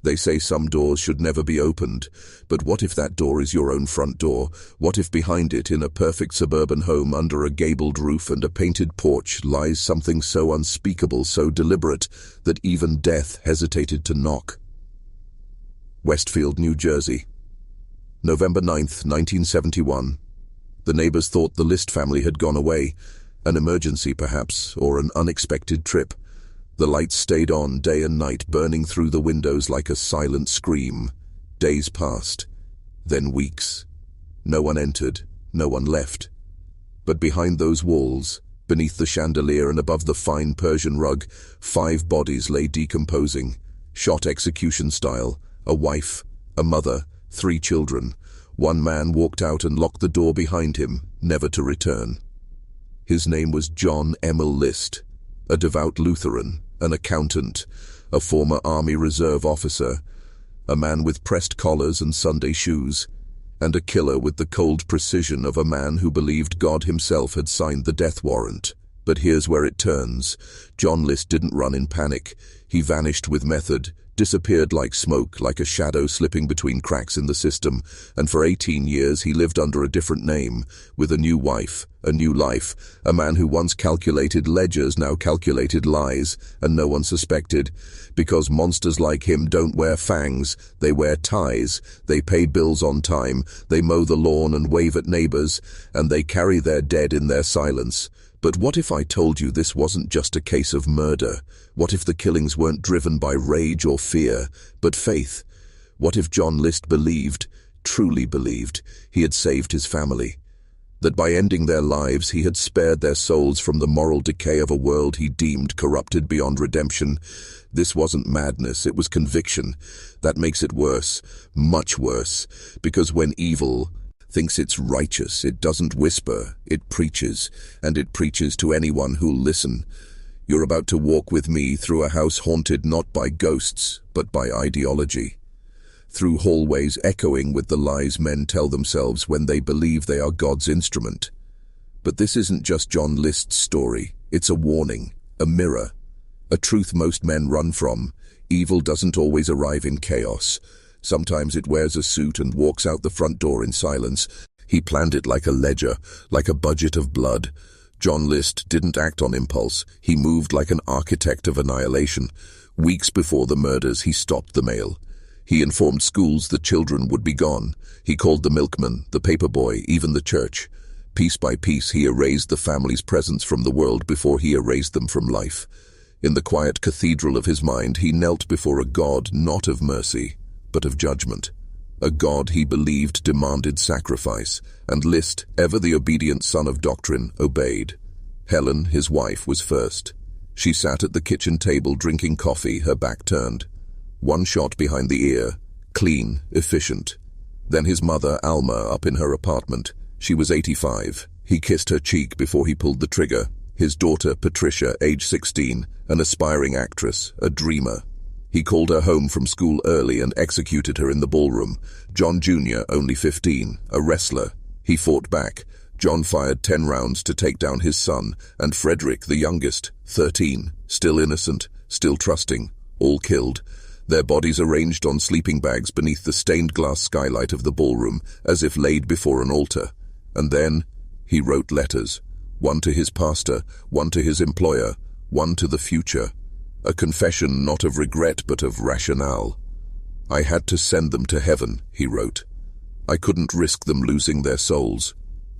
They say some doors should never be opened, but what if that door is your own front door? What if behind it, in a perfect suburban home under a gabled roof and a painted porch, lies something so unspeakable, so deliberate, that even death hesitated to knock? Westfield, New Jersey. November 9th, 1971. The neighbors thought the List family had gone away. An emergency, perhaps, or an unexpected trip. The lights stayed on day and night, burning through the windows like a silent scream. Days passed, then weeks. No one entered, no one left. But behind those walls, beneath the chandelier and above the fine Persian rug, 5 bodies lay decomposing, shot execution style, a wife, a mother, 3 children. One man walked out and locked the door behind him, never to return. His name was John Emil List, a devout Lutheran, an accountant, a former Army Reserve officer, a man with pressed collars and Sunday shoes, and a killer with the cold precision of a man who believed God himself had signed the death warrant. But here's where it turns. John List didn't run in panic. He vanished with method, disappeared like smoke, like a shadow slipping between cracks in the system, and for 18 years he lived under a different name, with a new wife, a new life. A man who once calculated ledgers now calculated lies, and no one suspected, because monsters like him don't wear fangs, they wear ties, they pay bills on time, they mow the lawn and wave at neighbors, and they carry their dead in their silence. But what if I told you this wasn't just a case of murder? What if the killings weren't driven by rage or fear, but faith? What if John List believed, truly believed, he had saved his family? That by ending their lives he had spared their souls from the moral decay of a world he deemed corrupted beyond redemption? This wasn't madness, it was conviction. That makes it worse, much worse, because when evil thinks it's righteous, it doesn't whisper, it preaches, and it preaches to anyone who'll listen. You're about to walk with me through a house haunted not by ghosts, but by ideology. Through hallways echoing with the lies men tell themselves when they believe they are God's instrument. But this isn't just John List's story, it's a warning, a mirror, a truth most men run from. Evil doesn't always arrive in chaos. Sometimes it wears a suit and walks out the front door in silence. He planned it like a ledger, like a budget of blood. John List didn't act on impulse. He moved like an architect of annihilation. Weeks before the murders, he stopped the mail. He informed schools the children would be gone. He called the milkman, the paperboy, even the church. Piece by piece, he erased the family's presence from the world before he erased them from life. In the quiet cathedral of his mind, he knelt before a God not of mercy, but of judgment. A God he believed demanded sacrifice, and List, ever the obedient son of doctrine, obeyed. Helen, his wife, was first. She sat at the kitchen table drinking coffee, her back turned. One shot behind the ear, clean, efficient. Then his mother, Alma, up in her apartment. She was 85. He kissed her cheek before he pulled the trigger. His daughter, Patricia, age 16, an aspiring actress, a dreamer. He called her home from school early and executed her in the ballroom. John Jr., only 15, a wrestler. He fought back. John fired 10 rounds to take down his son, and Frederick, the youngest, 13, still innocent, still trusting, all killed. Their bodies arranged on sleeping bags beneath the stained glass skylight of the ballroom, as if laid before an altar. And then he wrote letters, one to his pastor, one to his employer, one to the future. A confession not of regret but of rationale. I had to send them to heaven, he wrote. I couldn't risk them losing their souls.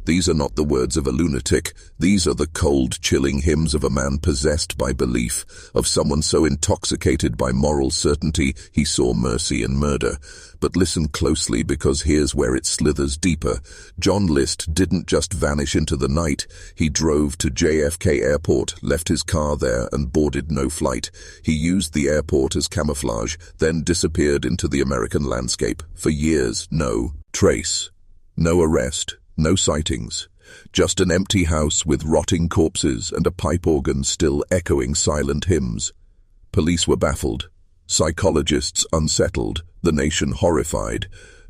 These are not the words of a lunatic. These are the cold, chilling hymns of a man possessed by belief, of someone so intoxicated by moral certainty he saw mercy in murder. But listen closely, because here's where it slithers deeper. John List didn't just vanish into the night. He drove to JFK Airport, left his car there, and boarded no flight. He used the airport as camouflage, then disappeared into the American landscape. For years, no trace, no arrest, no sightings, just an empty house with rotting corpses and a pipe organ still echoing silent hymns. Police were baffled, psychologists unsettled, the nation horrified.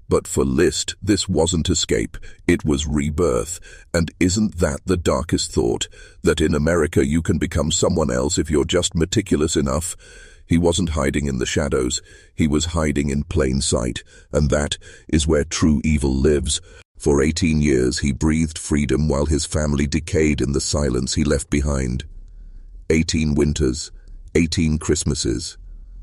But for List, this wasn't escape, it was rebirth. And isn't that the darkest thought? That in America you can become someone else if you're just meticulous enough? He wasn't hiding in the shadows, he was hiding in plain sight, and that is where true evil lives. For 18 years he breathed freedom while his family decayed in the silence he left behind. 18 winters, 18 Christmases.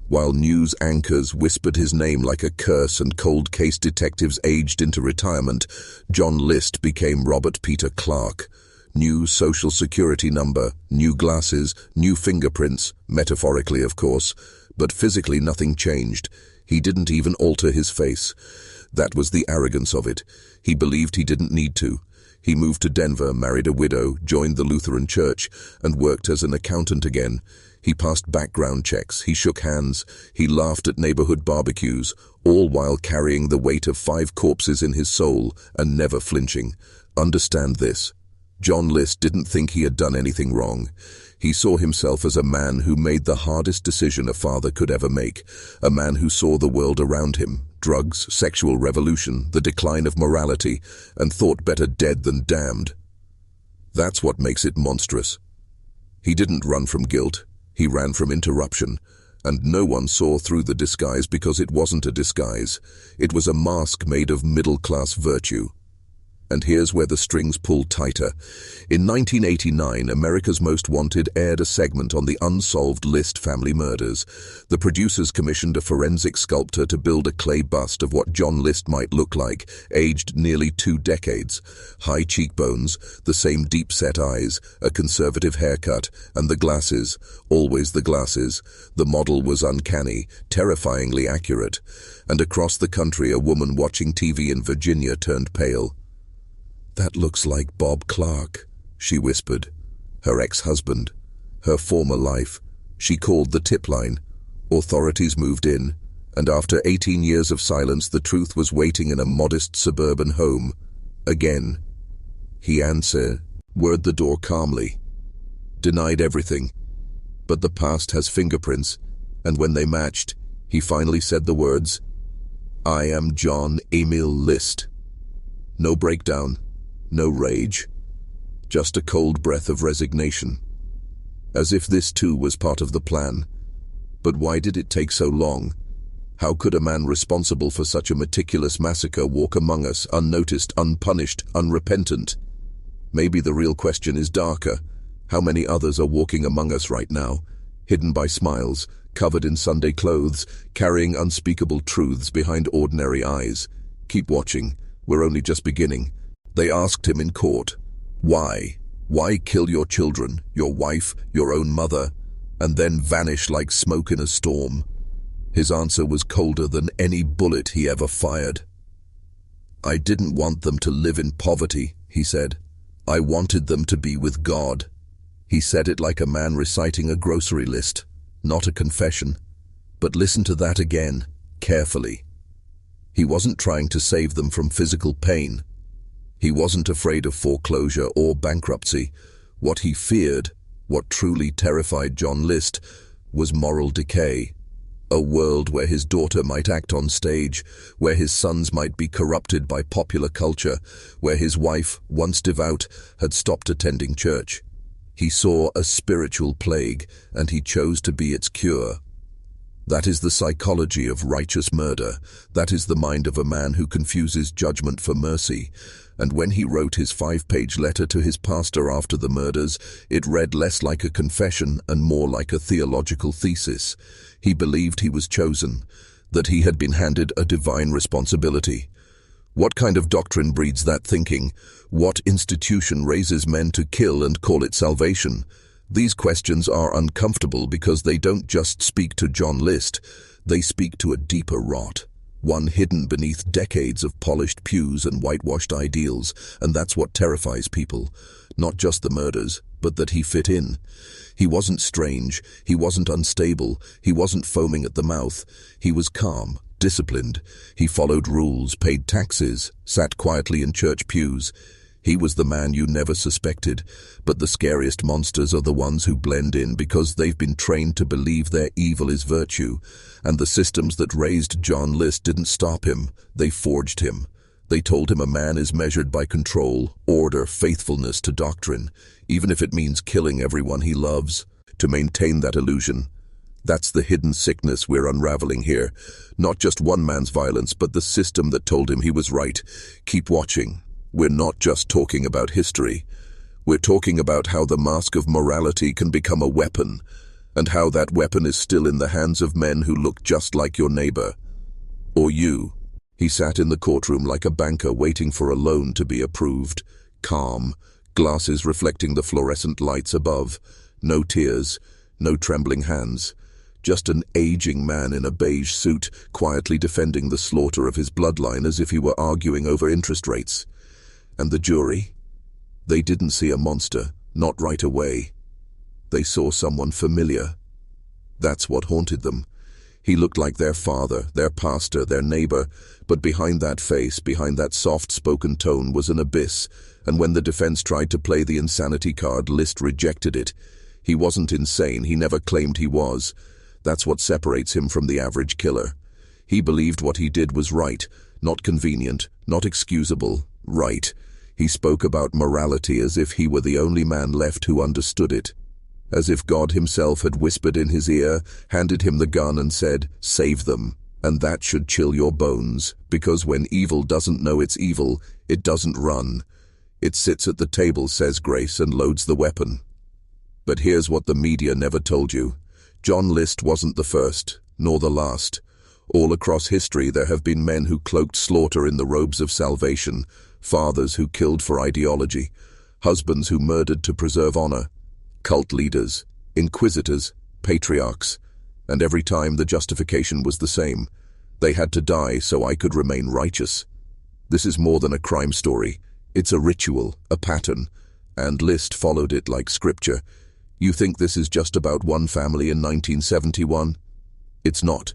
While news anchors whispered his name like a curse and cold case detectives aged into retirement, John List became Robert Peter Clark. New social security number, new glasses, new fingerprints, metaphorically of course, but physically nothing changed. He didn't even alter his face. That was the arrogance of it. He believed he didn't need to. He moved to Denver, married a widow, joined the Lutheran Church, and worked as an accountant again. He passed background checks, he shook hands, he laughed at neighborhood barbecues, all while carrying the weight of 5 corpses in his soul and never flinching. Understand this. John List didn't think he had done anything wrong. He saw himself as a man who made the hardest decision a father could ever make, a man who saw the world around him, drugs, sexual revolution, the decline of morality, and thought better dead than damned. That's what makes it monstrous. He didn't run from guilt, he ran from interruption, and no one saw through the disguise because it wasn't a disguise. It was a mask made of middle-class virtue. And here's where the strings pull tighter. In 1989, America's Most Wanted aired a segment on the Unsolved List family murders. The producers commissioned a forensic sculptor to build a clay bust of what John List might look like, aged nearly 2 decades. High cheekbones, the same deep-set eyes, a conservative haircut, and the glasses, always the glasses. The model was uncanny, terrifyingly accurate. And across the country, a woman watching TV in Virginia turned pale. "That looks like Bob Clark," she whispered. Her ex-husband, her former life. She called the tip line. Authorities moved in, and after 18 years of silence, the truth was waiting in a modest suburban home. Again. He answered, word the door calmly. Denied everything. But the past has fingerprints, and when they matched, he finally said the words, "I am John Emil List." No breakdown. No rage, just a cold breath of resignation. As if this too was part of the plan. But why did it take so long? How could a man responsible for such a meticulous massacre walk among us, unnoticed, unpunished, unrepentant? Maybe the real question is darker. How many others are walking among us right now, hidden by smiles, covered in Sunday clothes, carrying unspeakable truths behind ordinary eyes? Keep watching. We're only just beginning. They asked him in court, why? Why kill your children, your wife, your own mother, and then vanish like smoke in a storm? His answer was colder than any bullet he ever fired. "I didn't want them to live in poverty," he said. "I wanted them to be with God." He said it like a man reciting a grocery list, not a confession. But listen to that again, carefully. He wasn't trying to save them from physical pain. He wasn't afraid of foreclosure or bankruptcy. What he feared, what truly terrified John List, was moral decay. A world where his daughter might act on stage, where his sons might be corrupted by popular culture, where his wife, once devout, had stopped attending church. He saw a spiritual plague, and he chose to be its cure. That is the psychology of righteous murder. That is the mind of a man who confuses judgment for mercy. And when he wrote his 5-page letter to his pastor after the murders, it read less like a confession and more like a theological thesis. He believed he was chosen, that he had been handed a divine responsibility. What kind of doctrine breeds that thinking? What institution raises men to kill and call it salvation? These questions are uncomfortable because they don't just speak to John List, they speak to a deeper rot. One hidden beneath decades of polished pews and whitewashed ideals, and that's what terrifies people. Not just the murders, but that he fit in. He wasn't strange, he wasn't unstable, he wasn't foaming at the mouth. He was calm, disciplined. He followed rules, paid taxes, sat quietly in church pews. He was the man you never suspected, but the scariest monsters are the ones who blend in because they've been trained to believe their evil is virtue. And the systems that raised John List didn't stop him, they forged him. They told him a man is measured by control, order, faithfulness to doctrine, even if it means killing everyone he loves. To maintain that illusion, That's the hidden sickness we're unraveling here. Not just one man's violence, but the system that told him he was right. Keep watching. We're not just talking about history. We're talking about how the mask of morality can become a weapon, and how that weapon is still in the hands of men who look just like your neighbor. Or you. He sat in the courtroom like a banker waiting for a loan to be approved. Calm, glasses reflecting the fluorescent lights above. No tears, no trembling hands. Just an aging man in a beige suit, quietly defending the slaughter of his bloodline as if he were arguing over interest rates. And the jury? They didn't see a monster, not right away. They saw someone familiar. That's what haunted them. He looked like their father, their pastor, their neighbor, but behind that face, behind that soft-spoken tone was an abyss, and when the defense tried to play the insanity card, List rejected it. He wasn't insane, he never claimed he was. That's what separates him from the average killer. He believed what he did was right, not convenient, not excusable, right. He spoke about morality as if he were the only man left who understood it. As if God himself had whispered in his ear, handed him the gun and said, "Save them." And that should chill your bones, because when evil doesn't know it's evil, it doesn't run. It sits at the table, says grace, and loads the weapon. But here's what the media never told you. John List wasn't the first, nor the last. All across history there have been men who cloaked slaughter in the robes of salvation, fathers who killed for ideology, husbands who murdered to preserve honor, cult leaders, inquisitors, patriarchs, and every time the justification was the same. They had to die so I could remain righteous. This is more than a crime story. It's a ritual, a pattern, and List followed it like scripture. You think this is just about one family in 1971? It's not.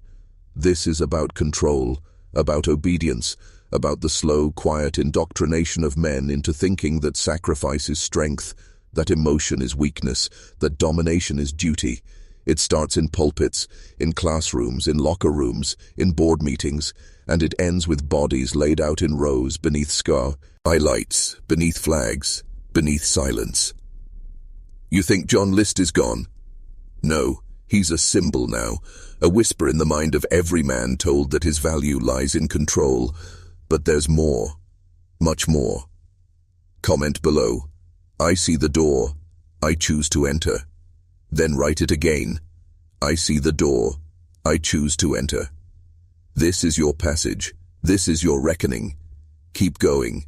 This is about control, about obedience, about the slow, quiet indoctrination of men into thinking that sacrifice is strength, that emotion is weakness, that domination is duty. It starts in pulpits, in classrooms, in locker rooms, in board meetings, and it ends with bodies laid out in rows beneath skylights, beneath flags, beneath silence. You think John List is gone? No, he's a symbol now, a whisper in the mind of every man told that his value lies in control. But there's more, much more. Comment below. I see the door. I choose to enter. Then write it again. I see the door. I choose to enter. This is your passage. This is your reckoning. Keep going.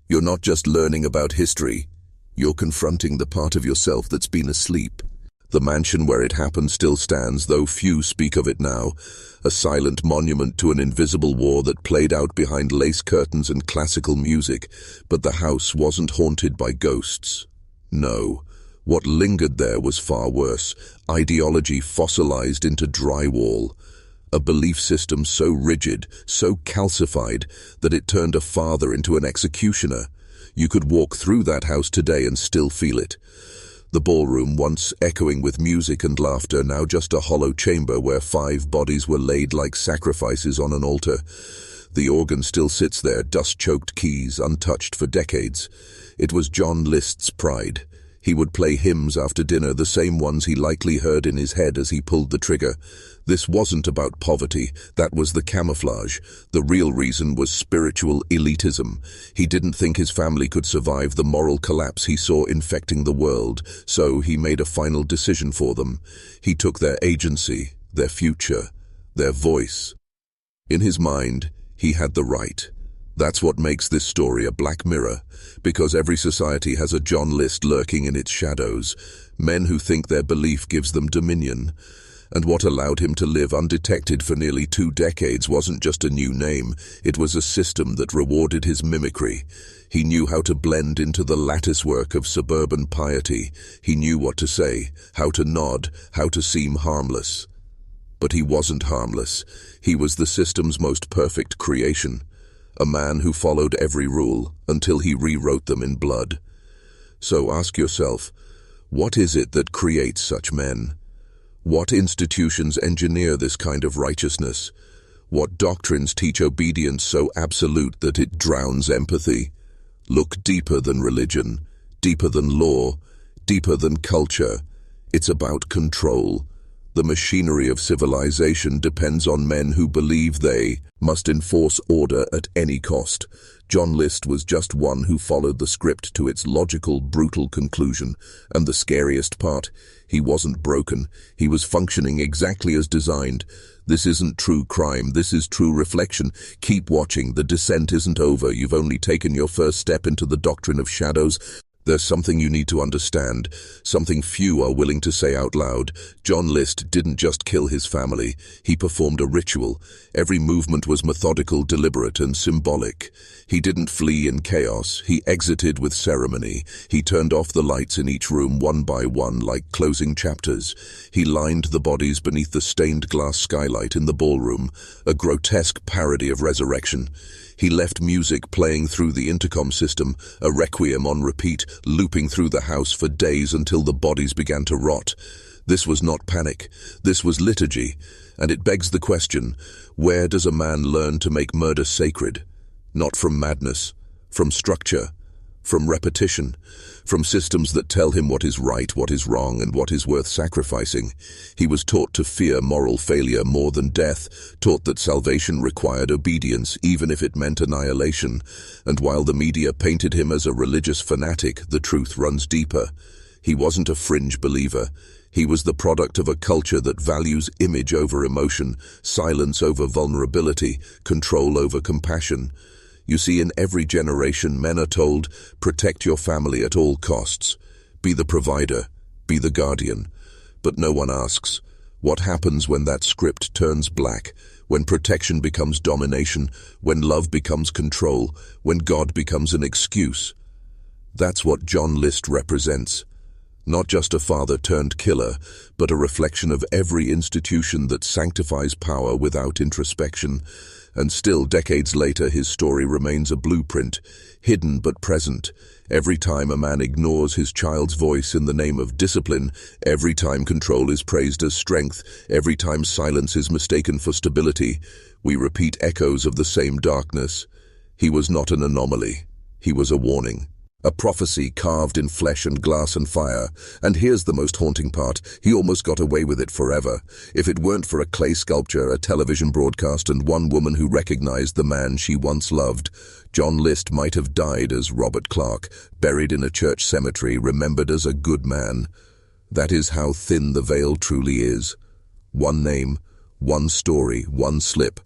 You're not just learning about history. You're confronting the part of yourself that's been asleep. The mansion where it happened still stands, though few speak of it now, a silent monument to an invisible war that played out behind lace curtains and classical music, but the house wasn't haunted by ghosts. No, what lingered there was far worse, ideology fossilized into drywall, a belief system so rigid, so calcified, that it turned a father into an executioner. You could walk through that house today and still feel it. The ballroom, once echoing with music and laughter, now just a hollow chamber where 5 bodies were laid like sacrifices on an altar. The organ still sits there, dust-choked keys, untouched for decades. It was John List's pride. He would play hymns after dinner, the same ones he likely heard in his head as he pulled the trigger. This wasn't about poverty, that was the camouflage. The real reason was spiritual elitism. He didn't think his family could survive the moral collapse he saw infecting the world, so he made a final decision for them. He took their agency, their future, their voice. In his mind, he had the right. That's what makes this story a black mirror, because every society has a John List lurking in its shadows, men who think their belief gives them dominion. And what allowed him to live undetected for nearly 2 decades wasn't just a new name, it was a system that rewarded his mimicry. He knew how to blend into the latticework of suburban piety. He knew what to say, how to nod, how to seem harmless. But he wasn't harmless. He was the system's most perfect creation. A man who followed every rule until he rewrote them in blood. So ask yourself, what is it that creates such men? What institutions engineer this kind of righteousness? What doctrines teach obedience so absolute that it drowns empathy? Look deeper than religion, deeper than law, deeper than culture. It's about control. The machinery of civilization depends on men who believe they must enforce order at any cost. John List was just one who followed the script to its logical, brutal conclusion. And the scariest part, he wasn't broken. He was functioning exactly as designed. This isn't true crime, this is true reflection. Keep watching, the descent isn't over. You've only taken your first step into the doctrine of shadows. There's something you need to understand, something few are willing to say out loud. John List didn't just kill his family, he performed a ritual. Every movement was methodical, deliberate, and symbolic. He didn't flee in chaos, he exited with ceremony. He turned off the lights in each room one by one like closing chapters. He lined the bodies beneath the stained glass skylight in the ballroom, a grotesque parody of resurrection. He left music playing through the intercom system, a requiem on repeat, looping through the house for days until the bodies began to rot. This was not panic, this was liturgy, and it begs the question, where does a man learn to make murder sacred? Not from madness, from structure, from repetition, from systems that tell him what is right, what is wrong, and what is worth sacrificing. He was taught to fear moral failure more than death, taught that salvation required obedience, even if it meant annihilation. And while the media painted him as a religious fanatic, the truth runs deeper. He wasn't a fringe believer. He was the product of a culture that values image over emotion, silence over vulnerability, control over compassion. You see, in every generation, men are told, protect your family at all costs. Be the provider, be the guardian. But no one asks, what happens when that script turns black, when protection becomes domination, when love becomes control, when God becomes an excuse? That's what John List represents. Not just a father-turned-killer, but a reflection of every institution that sanctifies power without introspection. And still, decades later, his story remains a blueprint, hidden but present. Every time a man ignores his child's voice in the name of discipline, every time control is praised as strength, every time silence is mistaken for stability, we repeat echoes of the same darkness. He was not an anomaly. He was a warning. A prophecy carved in flesh and glass and fire. And here's the most haunting part. He almost got away with it forever. If it weren't for a clay sculpture, a television broadcast, and one woman who recognized the man she once loved, John List might have died as Robert Clark, buried in a church cemetery, remembered as a good man. That is how thin the veil truly is. One name, one story, one slip,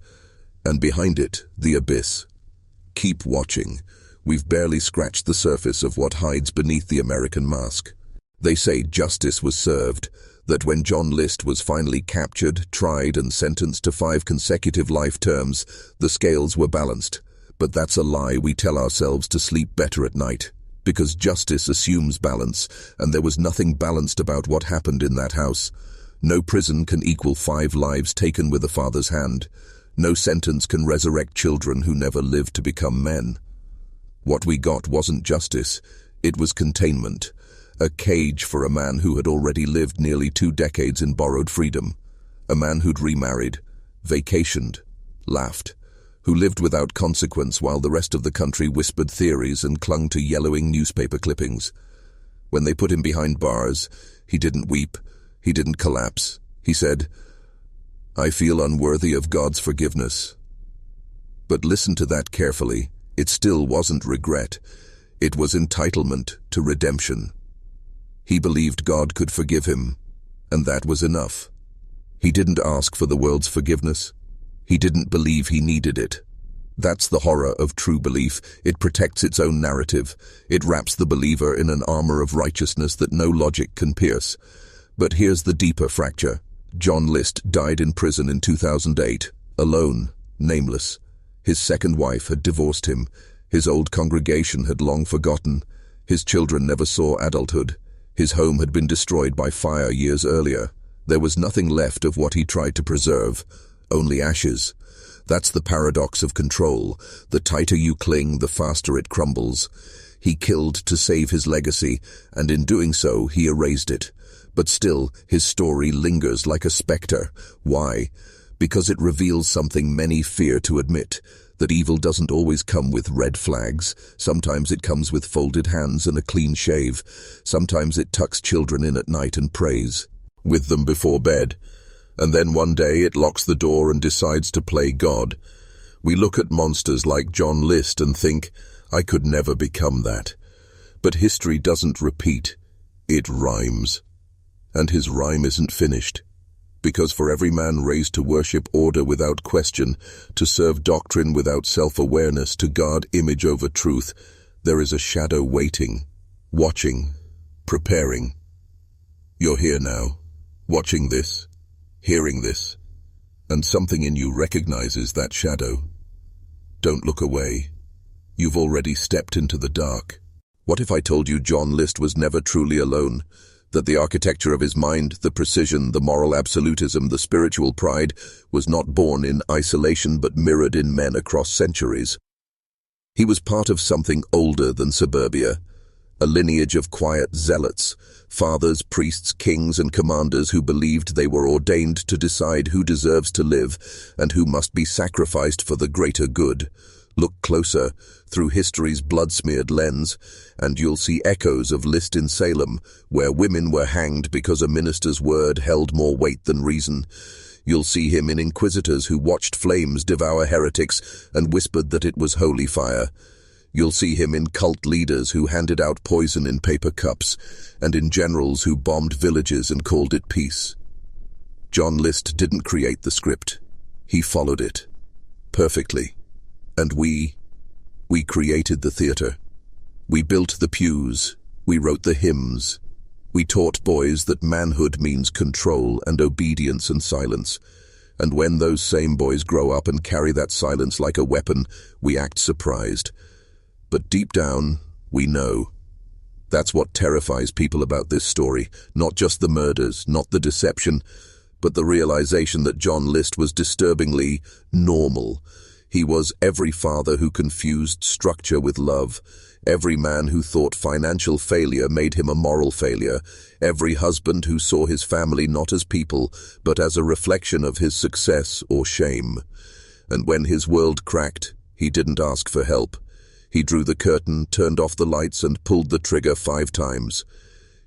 and behind it, the abyss. Keep watching. We've barely scratched the surface of what hides beneath the American mask. They say justice was served, that when John List was finally captured, tried, and sentenced to 5 consecutive life terms, the scales were balanced. But that's a lie we tell ourselves to sleep better at night. Because justice assumes balance, and there was nothing balanced about what happened in that house. No prison can equal 5 lives taken with a father's hand. No sentence can resurrect children who never lived to become men. What we got wasn't justice, it was containment, a cage for a man who had already lived nearly 2 decades in borrowed freedom, a man who'd remarried, vacationed, laughed, who lived without consequence while the rest of the country whispered theories and clung to yellowing newspaper clippings. When they put him behind bars, he didn't weep, he didn't collapse. He said, "I feel unworthy of God's forgiveness." But listen to that carefully. It still wasn't regret. It was entitlement to redemption. He believed God could forgive him, and that was enough. He didn't ask for the world's forgiveness. He didn't believe he needed it. That's the horror of true belief. It protects its own narrative. It wraps the believer in an armor of righteousness that no logic can pierce. But here's the deeper fracture. John List died in prison in 2008, alone, nameless. His second wife had divorced him. His old congregation had long forgotten. His children never saw adulthood. His home had been destroyed by fire years earlier. There was nothing left of what he tried to preserve, only ashes. That's the paradox of control. The tighter you cling, the faster it crumbles. He killed to save his legacy, and in doing so, he erased it. But still, his story lingers like a specter. Why? Because it reveals something many fear to admit, that evil doesn't always come with red flags. Sometimes it comes with folded hands and a clean shave. Sometimes it tucks children in at night and prays with them before bed. And then one day it locks the door and decides to play God. We look at monsters like John List and think, I could never become that. But history doesn't repeat, it rhymes. And his rhyme isn't finished. Because for every man raised to worship order without question, to serve doctrine without self-awareness, to guard image over truth, there is a shadow waiting, watching, preparing. You're here now, watching this, hearing this, and something in you recognizes that shadow. Don't look away. You've already stepped into the dark. What if I told you John List was never truly alone? That the architecture of his mind, the precision, the moral absolutism, the spiritual pride, was not born in isolation but mirrored in men across centuries. He was part of something older than suburbia, a lineage of quiet zealots, fathers, priests, kings, and commanders who believed they were ordained to decide who deserves to live and who must be sacrificed for the greater good. Look closer, through history's blood-smeared lens, and you'll see echoes of List in Salem, where women were hanged because a minister's word held more weight than reason. You'll see him in Inquisitors who watched flames devour heretics and whispered that it was holy fire. You'll see him in cult leaders who handed out poison in paper cups, and in generals who bombed villages and called it peace. John List didn't create the script. He followed it. Perfectly. And we created the theater. We built the pews. We wrote the hymns. We taught boys that manhood means control and obedience and silence. And when those same boys grow up and carry that silence like a weapon, we act surprised. But deep down, we know. That's what terrifies people about this story. Not just the murders, not the deception, but the realization that John List was disturbingly normal. He was every father who confused structure with love, every man who thought financial failure made him a moral failure, every husband who saw his family not as people, but as a reflection of his success or shame. And when his world cracked, he didn't ask for help. He drew the curtain, turned off the lights, and pulled the trigger 5 times.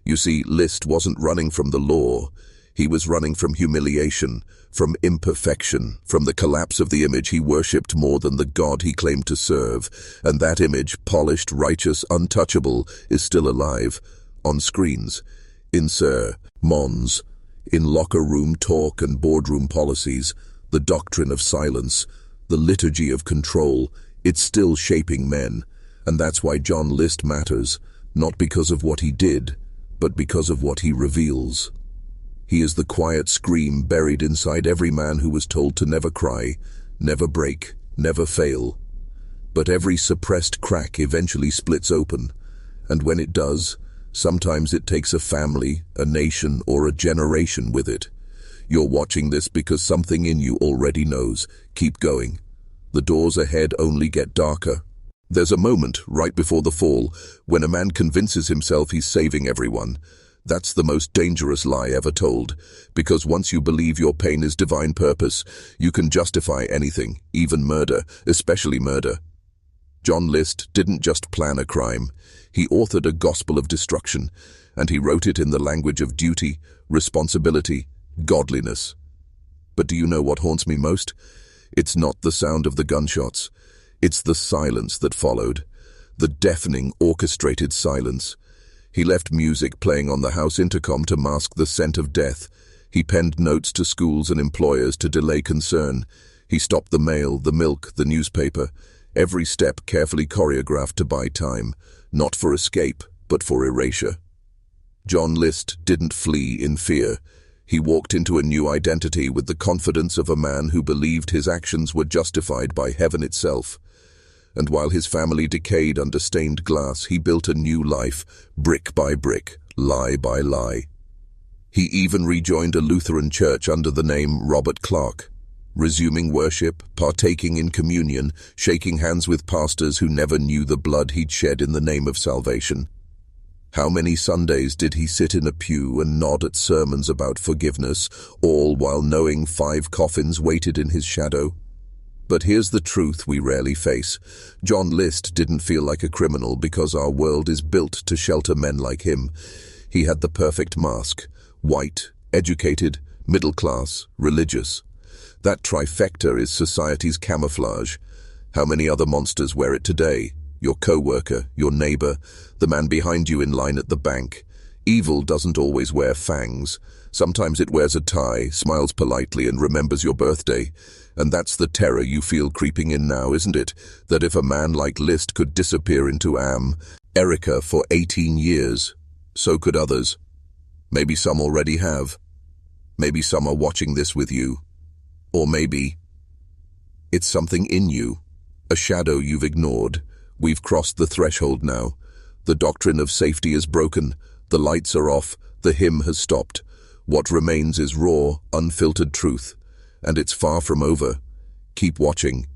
You see, List wasn't running from the law. He was running from humiliation, from imperfection, from the collapse of the image he worshipped more than the God he claimed to serve. And that image, polished, righteous, untouchable, is still alive, on screens, in sermons, in locker room talk and boardroom policies, the doctrine of silence, the liturgy of control. It's still shaping men, and that's why John List matters, not because of what he did, but because of what he reveals. He is the quiet scream buried inside every man who was told to never cry, never break, never fail. But every suppressed crack eventually splits open, and when it does, sometimes it takes a family, a nation, or a generation with it. You're watching this because something in you already knows. Keep going. The doors ahead only get darker. There's a moment, right before the fall, when a man convinces himself he's saving everyone. That's the most dangerous lie ever told, because once you believe your pain is divine purpose, you can justify anything, even murder, especially murder. John List didn't just plan a crime. He authored a gospel of destruction, and he wrote it in the language of duty, responsibility, godliness. But do you know what haunts me most? It's not the sound of the gunshots. It's the silence that followed, the deafening, orchestrated silence. He left music playing on the house intercom to mask the scent of death. He penned notes to schools and employers to delay concern. He stopped the mail, the milk, the newspaper, every step carefully choreographed to buy time, not for escape, but for erasure. John List didn't flee in fear. He walked into a new identity with the confidence of a man who believed his actions were justified by heaven itself. And while his family decayed under stained glass, he built a new life, brick by brick, lie by lie. He even rejoined a Lutheran church under the name Robert Clark, resuming worship, partaking in communion, shaking hands with pastors who never knew the blood he'd shed in the name of salvation. How many Sundays did he sit in a pew and nod at sermons about forgiveness, all while knowing 5 coffins waited in his shadow? But here's the truth we rarely face. John List didn't feel like a criminal because our world is built to shelter men like him. He had the perfect mask, white, educated, middle class, religious. That trifecta is society's camouflage. How many other monsters wear it today? Your co-worker, your neighbor, the man behind you in line at the bank. Evil doesn't always wear fangs. Sometimes it wears a tie, smiles politely, and remembers your birthday. And that's the terror you feel creeping in now, isn't it? That if a man like List could disappear into Erica for 18 years, so could others. Maybe some already have. Maybe some are watching this with you. Or maybe it's something in you, a shadow you've ignored. We've crossed the threshold now. The doctrine of safety is broken. The lights are off. The hymn has stopped. What remains is raw, unfiltered truth. And it's far from over. Keep watching.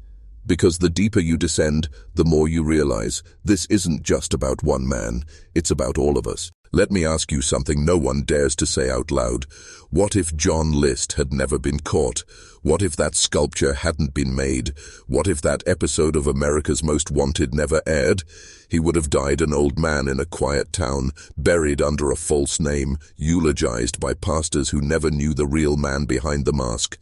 Because the deeper you descend, the more you realize this isn't just about one man. It's about all of us. Let me ask you something no one dares to say out loud. What if John List had never been caught? What if that sculpture hadn't been made? What if that episode of America's Most Wanted never aired? He would have died an old man in a quiet town, buried under a false name, eulogized by pastors who never knew the real man behind the mask.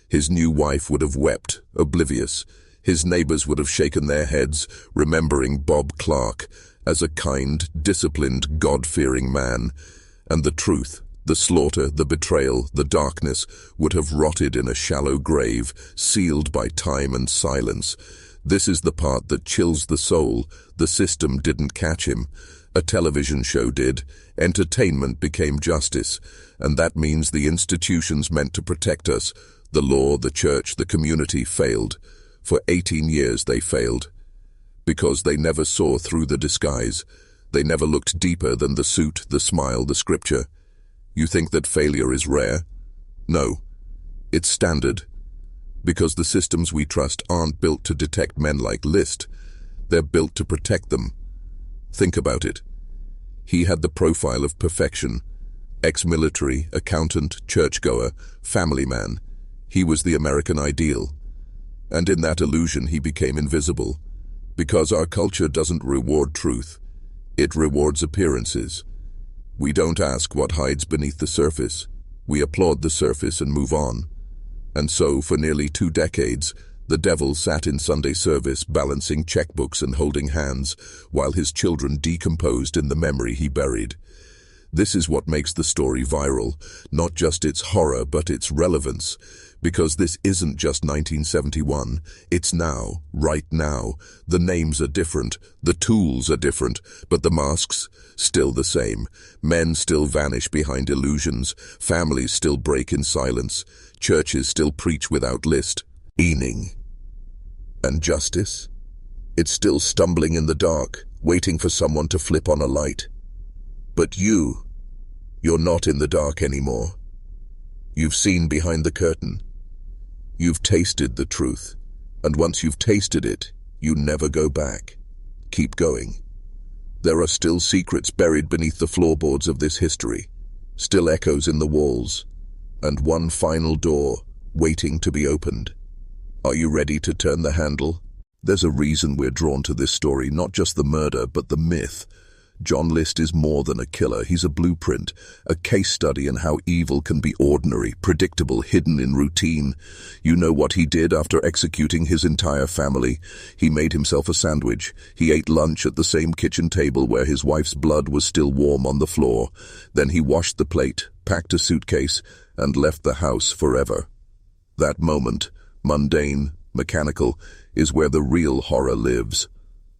His new wife would have wept, oblivious. His neighbors would have shaken their heads, remembering Bob Clark as a kind, disciplined, God-fearing man. And the truth, the slaughter, the betrayal, the darkness would have rotted in a shallow grave, sealed by time and silence. This is the part that chills the soul. The system didn't catch him. A television show did. Entertainment became justice. And that means the institutions meant to protect us, the law, the church, the community, failed. For 18 years they failed. Because they never saw through the disguise. They never looked deeper than the suit, the smile, the scripture. You think that failure is rare? No. It's standard. Because the systems we trust aren't built to detect men like List. They're built to protect them. Think about it. He had the profile of perfection. Ex-military, accountant, churchgoer, family man. He was the American ideal. And in that illusion he became invisible. Because our culture doesn't reward truth. It rewards appearances. We don't ask what hides beneath the surface. We applaud the surface and move on. And so, for nearly 2 decades, the devil sat in Sunday service balancing checkbooks and holding hands, while his children decomposed in the memory he buried. This is what makes the story viral, not just its horror but its relevance. Because this isn't just 1971, it's now, right now. The names are different, the tools are different, but the masks, still the same. Men still vanish behind illusions, families still break in silence, churches still preach without list. Meaning. And justice? It's still stumbling in the dark, waiting for someone to flip on a light. But you're not in the dark anymore. You've seen behind the curtain. You've tasted the truth, and once you've tasted it, you never go back. Keep going. There are still secrets buried beneath the floorboards of this history, still echoes in the walls, and one final door waiting to be opened. Are you ready to turn the handle? There's a reason we're drawn to this story, not just the murder, but the myth. John List is more than a killer. He's a blueprint, a case study in how evil can be ordinary, predictable, hidden in routine. You know what he did after executing his entire family? He made himself a sandwich. He ate lunch at the same kitchen table where his wife's blood was still warm on the floor. Then he washed the plate, packed a suitcase, and left the house forever. That moment, mundane, mechanical, is where the real horror lives.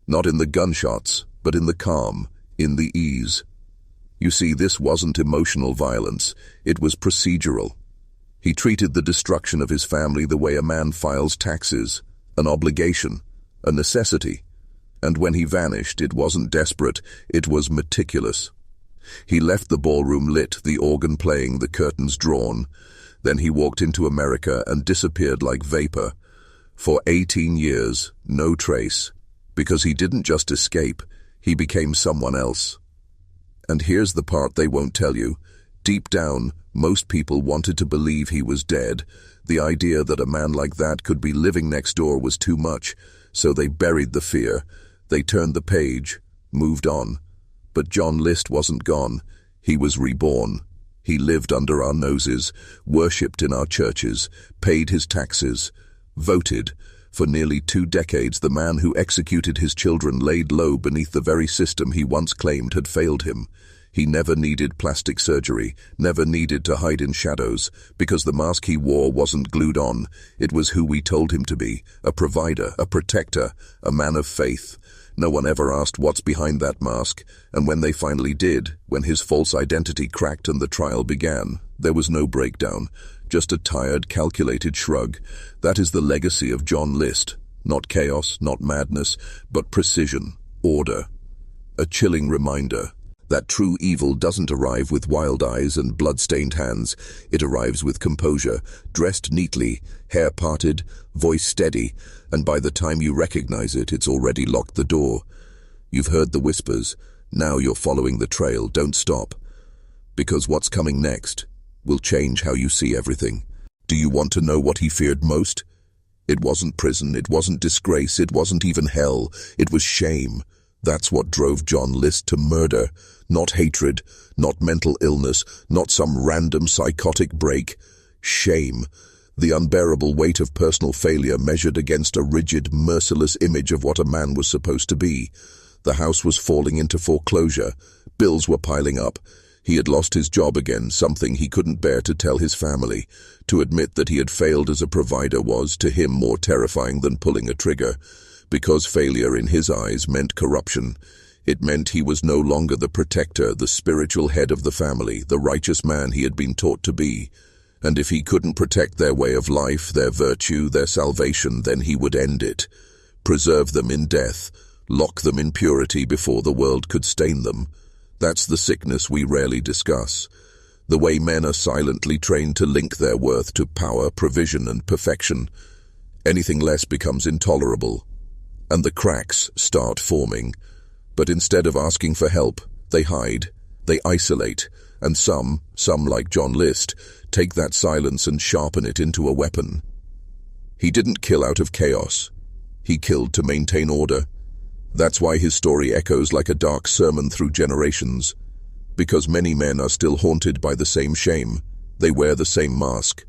Not in the gunshots, but in the calm, in the ease. You see, this wasn't emotional violence, it was procedural. He treated the destruction of his family the way a man files taxes, an obligation, a necessity. And when he vanished, it wasn't desperate, it was meticulous. He left the ballroom lit, the organ playing, the curtains drawn. Then he walked into America and disappeared like vapor. For 18 years, no trace. Because he didn't just escape, he became someone else. And here's the part they won't tell you. Deep down, most people wanted to believe he was dead. The idea that a man like that could be living next door was too much, so they buried the fear. They turned the page, moved on. But John List wasn't gone. He was reborn. He lived under our noses, worshipped in our churches, paid his taxes, voted. For nearly 2 decades, the man who executed his children laid low beneath the very system he once claimed had failed him. He never needed plastic surgery, never needed to hide in shadows, because the mask he wore wasn't glued on. It was who we told him to be, a provider, a protector, a man of faith. No one ever asked what's behind that mask, and when they finally did, when his false identity cracked and the trial began, there was no breakdown, just a tired, calculated shrug. That is the legacy of John List. Not chaos, not madness, but precision, order. A chilling reminder that true evil doesn't arrive with wild eyes and blood-stained hands. It arrives with composure, dressed neatly, hair parted, voice steady, and by the time you recognize it, it's already locked the door. You've heard the whispers. Now you're following the trail. Don't stop. Because what's coming next will change how you see everything. Do you want to know what he feared most? It wasn't prison, it wasn't disgrace, it wasn't even hell. It was shame. That's what drove John List to murder. Not hatred, not mental illness, not some random psychotic break. Shame. The unbearable weight of personal failure measured against a rigid, merciless image of what a man was supposed to be. The house was falling into foreclosure. Bills were piling up. He had lost his job again, something he couldn't bear to tell his family. To admit that he had failed as a provider was, to him, more terrifying than pulling a trigger. Because failure in his eyes meant corruption. It meant he was no longer the protector, the spiritual head of the family, the righteous man he had been taught to be. And if he couldn't protect their way of life, their virtue, their salvation, then he would end it. Preserve them in death, lock them in purity before the world could stain them. That's the sickness we rarely discuss. The way men are silently trained to link their worth to power, provision, and perfection. Anything less becomes intolerable, and the cracks start forming. But instead of asking for help, they hide, they isolate, and some like John List, take that silence and sharpen it into a weapon. He didn't kill out of chaos. He killed to maintain order. That's why his story echoes like a dark sermon through generations. Because many men are still haunted by the same shame. They wear the same mask.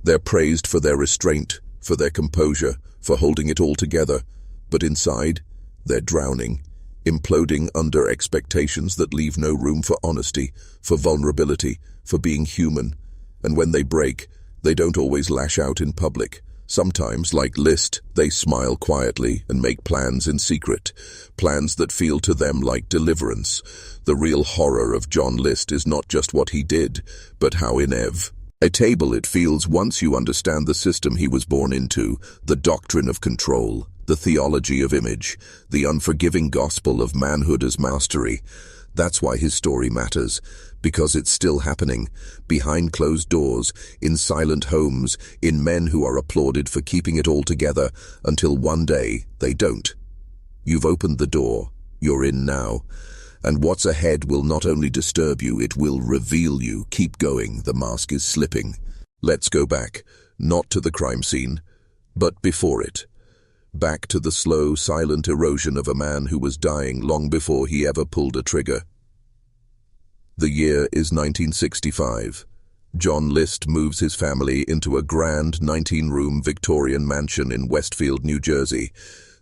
They're praised for their restraint, for their composure, for holding it all together. But inside, they're drowning, imploding under expectations that leave no room for honesty, for vulnerability, for being human. And when they break, they don't always lash out in public. Sometimes, like List, they smile quietly and make plans in secret, plans that feel to them like deliverance. The real horror of John List is not just what he did, but how inevitable it feels once you understand the system he was born into, the doctrine of control, the theology of image, the unforgiving gospel of manhood as mastery. That's why his story matters, because it's still happening, behind closed doors, in silent homes, in men who are applauded for keeping it all together, until one day they don't. You've opened the door, you're in now, and what's ahead will not only disturb you, it will reveal you. Keep going, the mask is slipping. Let's go back, not to the crime scene, but before it. Back to the slow, silent erosion of a man who was dying long before he ever pulled a trigger. The year is 1965. John List moves his family into a grand 19-room Victorian mansion in Westfield, New Jersey.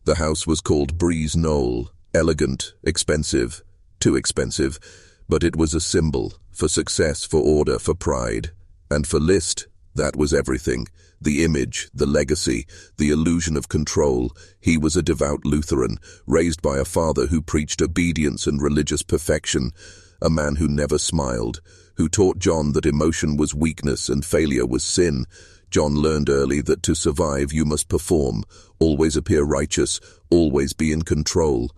The house was called Breeze Knoll. Elegant, expensive, too expensive, but it was a symbol for success, for order, for pride. And for List, that was everything. The image, the legacy, the illusion of control. He was a devout Lutheran, raised by a father who preached obedience and religious perfection, a man who never smiled, who taught John that emotion was weakness and failure was sin. John learned early that to survive you must perform, always appear righteous, always be in control.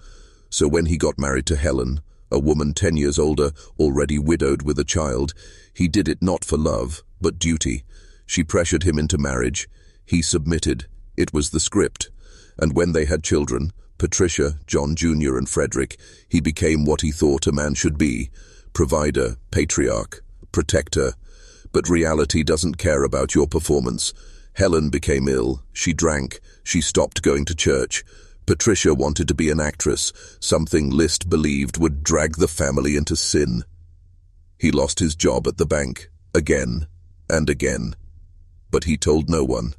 So when he got married to Helen, a woman 10 years older, already widowed with a child, he did it not for love, but duty. She pressured him into marriage. He submitted. It was the script. And when they had children, Patricia, John Jr. and Frederick, he became what he thought a man should be: provider, patriarch, protector. But reality doesn't care about your performance. Helen became ill. She drank. She stopped going to church. Patricia wanted to be an actress, something List believed would drag the family into sin. He lost his job at the bank, again and again. But he told no one.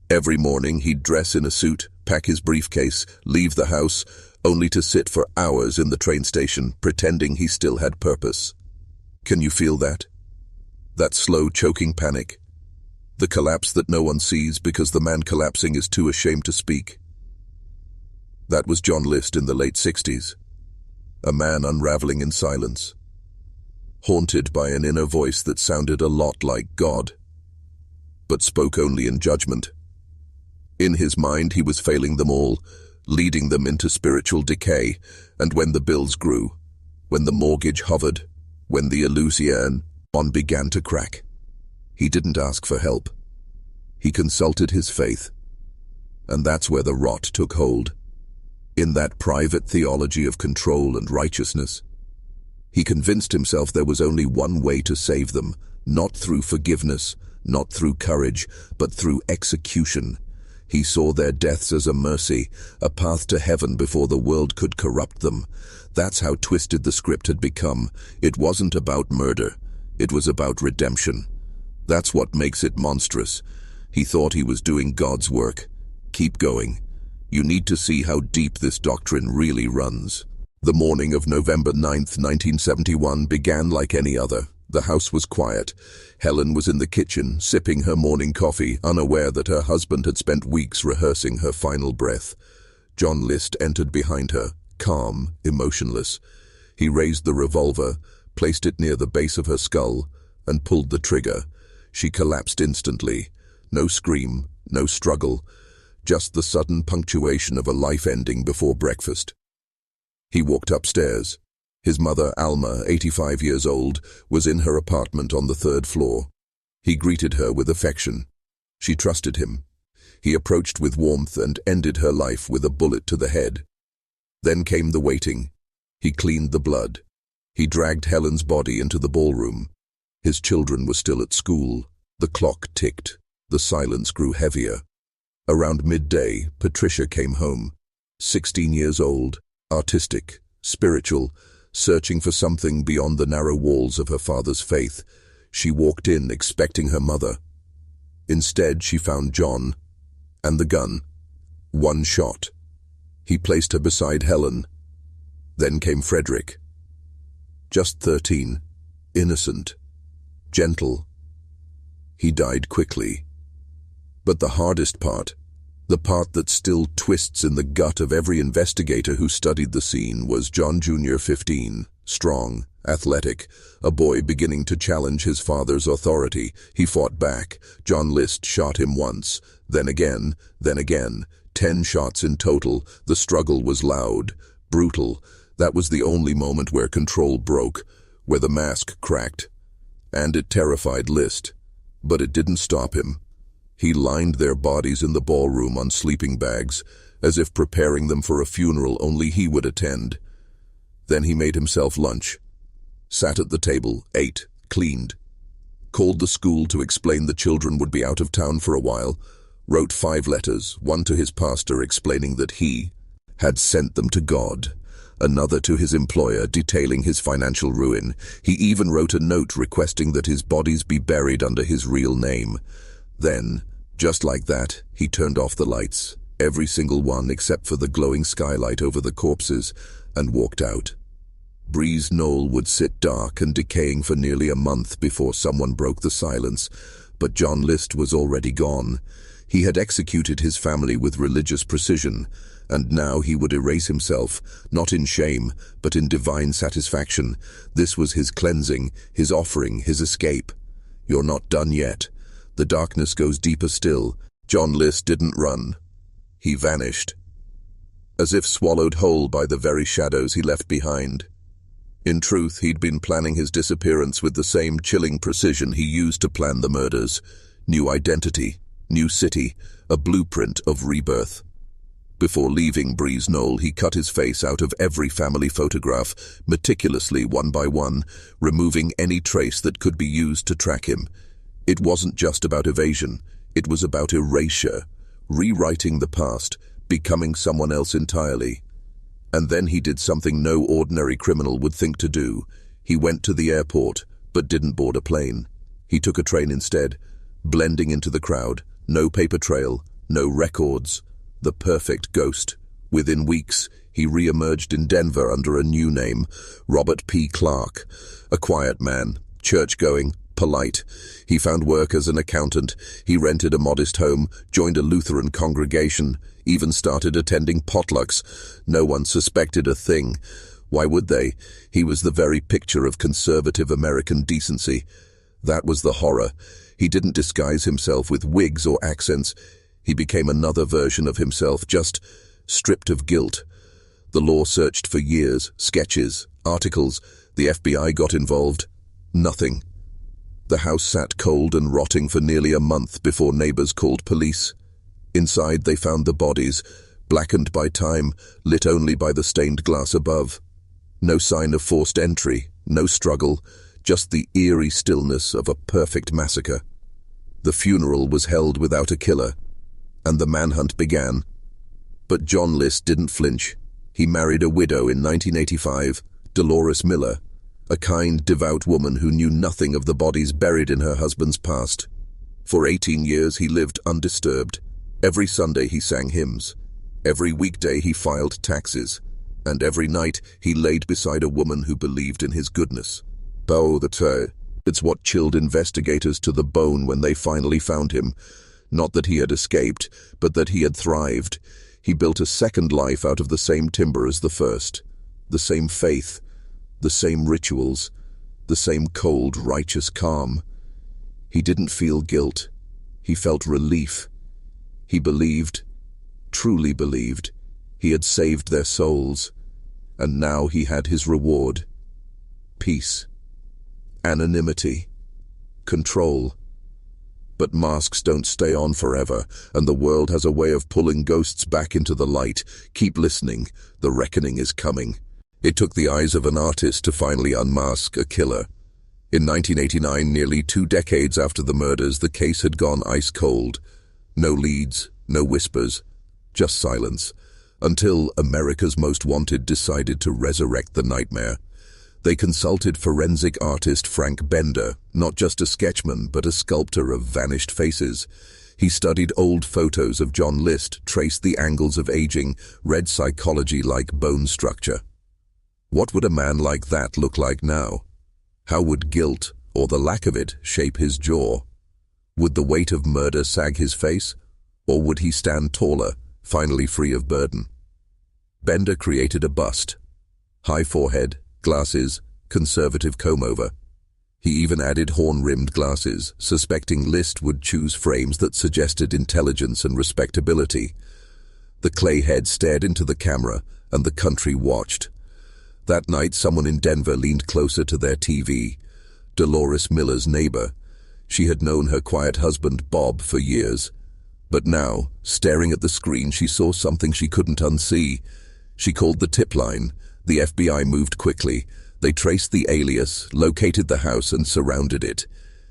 Every morning he'd dress in a suit, pack his briefcase, leave the house, only to sit for hours in the train station, pretending he still had purpose. Can you feel that? That slow, choking panic? The collapse that no one sees because the man collapsing is too ashamed to speak. That was John List in the late 60s. A man unraveling in silence, haunted by an inner voice that sounded a lot like God, but spoke only in judgment. In his mind, he was failing them all, leading them into spiritual decay, and when the bills grew, when the mortgage hovered, when the illusion on began to crack, he didn't ask for help. He consulted his faith, and that's where the rot took hold. In that private theology of control and righteousness, he convinced himself there was only one way to save them, not through forgiveness, not through courage, but through execution. He saw their deaths as a mercy, a path to heaven before the world could corrupt them. That's how twisted the script had become. It wasn't about murder. It was about redemption. That's what makes it monstrous. He thought he was doing God's work. Keep going. You need to see how deep this doctrine really runs. The morning of November 9th, 1971 began like any other. The house was quiet. Helen was in the kitchen, sipping her morning coffee, unaware that her husband had spent weeks rehearsing her final breath. John List entered behind her, calm, emotionless. He raised the revolver, placed it near the base of her skull, and pulled the trigger. She collapsed instantly. No scream, no struggle, just the sudden punctuation of a life ending before breakfast. He walked upstairs. His mother, Alma, 85 years old, was in her apartment on the 3rd floor. He greeted her with affection. She trusted him. He approached with warmth and ended her life with a bullet to the head. Then came the waiting. He cleaned the blood. He dragged Helen's body into the ballroom. His children were still at school. The clock ticked. The silence grew heavier. Around midday, Patricia came home. 16 years old, artistic, spiritual, searching for something beyond the narrow walls of her father's faith. She walked in expecting her mother. Instead, she found John and the gun. One shot. He placed her beside Helen. Then came Frederick. Just 13, innocent, gentle. He died quickly. But the hardest part, the part that still twists in the gut of every investigator who studied the scene, was John Jr., 15, strong, athletic, a boy beginning to challenge his father's authority. He fought back. John List shot him once, then again, 10 shots in total. The struggle was loud, brutal. That was the only moment where control broke, where the mask cracked. And it terrified List. But it didn't stop him. He lined their bodies in the ballroom on sleeping bags, as if preparing them for a funeral only he would attend. Then he made himself lunch, sat at the table, ate, cleaned, called the school to explain the children would be out of town for a while, wrote 5 letters, one to his pastor explaining that he had sent them to God, another to his employer detailing his financial ruin. He even wrote a note requesting that his bodies be buried under his real name. Then, just like that, he turned off the lights, every single one except for the glowing skylight over the corpses, and walked out. Breeze Knoll would sit dark and decaying for nearly a month before someone broke the silence, but John List was already gone. He had executed his family with religious precision, and now he would erase himself, not in shame, but in divine satisfaction. This was his cleansing, his offering, his escape. You're not done yet. The darkness goes deeper still. John List didn't run. He vanished, as if swallowed whole by the very shadows he left behind. In truth, he'd been planning his disappearance with the same chilling precision he used to plan the murders. New identity, new city, a blueprint of rebirth. Before leaving Breeze Knoll, he cut his face out of every family photograph, meticulously one by one, removing any trace that could be used to track him. It wasn't just about evasion, it was about erasure, rewriting the past, becoming someone else entirely. And then he did something no ordinary criminal would think to do. He went to the airport, but didn't board a plane. He took a train instead, blending into the crowd. No paper trail, no records. The perfect ghost. Within weeks, he re-emerged in Denver under a new name, Robert P. Clark. A quiet man, church-going, polite. He found work as an accountant. He rented a modest home, joined a Lutheran congregation, even started attending potlucks. No one suspected a thing. Why would they? He was the very picture of conservative American decency. That was the horror. He didn't disguise himself with wigs or accents. He became another version of himself, just stripped of guilt. The law searched for years, sketches, articles. The FBI got involved. Nothing. The house sat cold and rotting for nearly a month before neighbors called police. Inside they found the bodies, blackened by time, lit only by the stained glass above. No sign of forced entry, no struggle, just the eerie stillness of a perfect massacre. The funeral was held without a killer, and the manhunt began. But John List didn't flinch. He married a widow in 1985, Dolores Miller, a kind, devout woman who knew nothing of the bodies buried in her husband's past. For 18 years he lived undisturbed. Every Sunday he sang hymns. Every weekday he filed taxes. And every night he laid beside a woman who believed in his goodness. It's what chilled investigators to the bone when they finally found him. Not that he had escaped, but that he had thrived. He built a second life out of the same timber as the first. The same faith, the same rituals, the same cold, righteous calm. He didn't feel guilt. He felt relief. He believed, truly believed, he had saved their souls, and now he had his reward. Peace. Anonymity. Control. But masks don't stay on forever, and the world has a way of pulling ghosts back into the light. Keep listening, the reckoning is coming. It took the eyes of an artist to finally unmask a killer. In 1989, nearly 2 decades after the murders, the case had gone ice cold. No leads, no whispers, just silence, until America's Most Wanted decided to resurrect the nightmare. They consulted forensic artist Frank Bender, not just a sketchman, but a sculptor of vanished faces. He studied old photos of John List, traced the angles of aging, read psychology like bone structure. What would a man like that look like now? How would guilt, or the lack of it, shape his jaw? Would the weight of murder sag his face? Or would he stand taller, finally free of burden? Bender created a bust. High forehead, glasses, conservative comb-over. He even added horn-rimmed glasses, suspecting List would choose frames that suggested intelligence and respectability. The clay head stared into the camera, and the country watched. That night, someone in Denver leaned closer to their TV. Dolores Miller's neighbor. She had known her quiet husband, Bob, for years. But now, staring at the screen, she saw something she couldn't unsee. She called the tip line. The FBI moved quickly. They traced the alias, located the house, and surrounded it.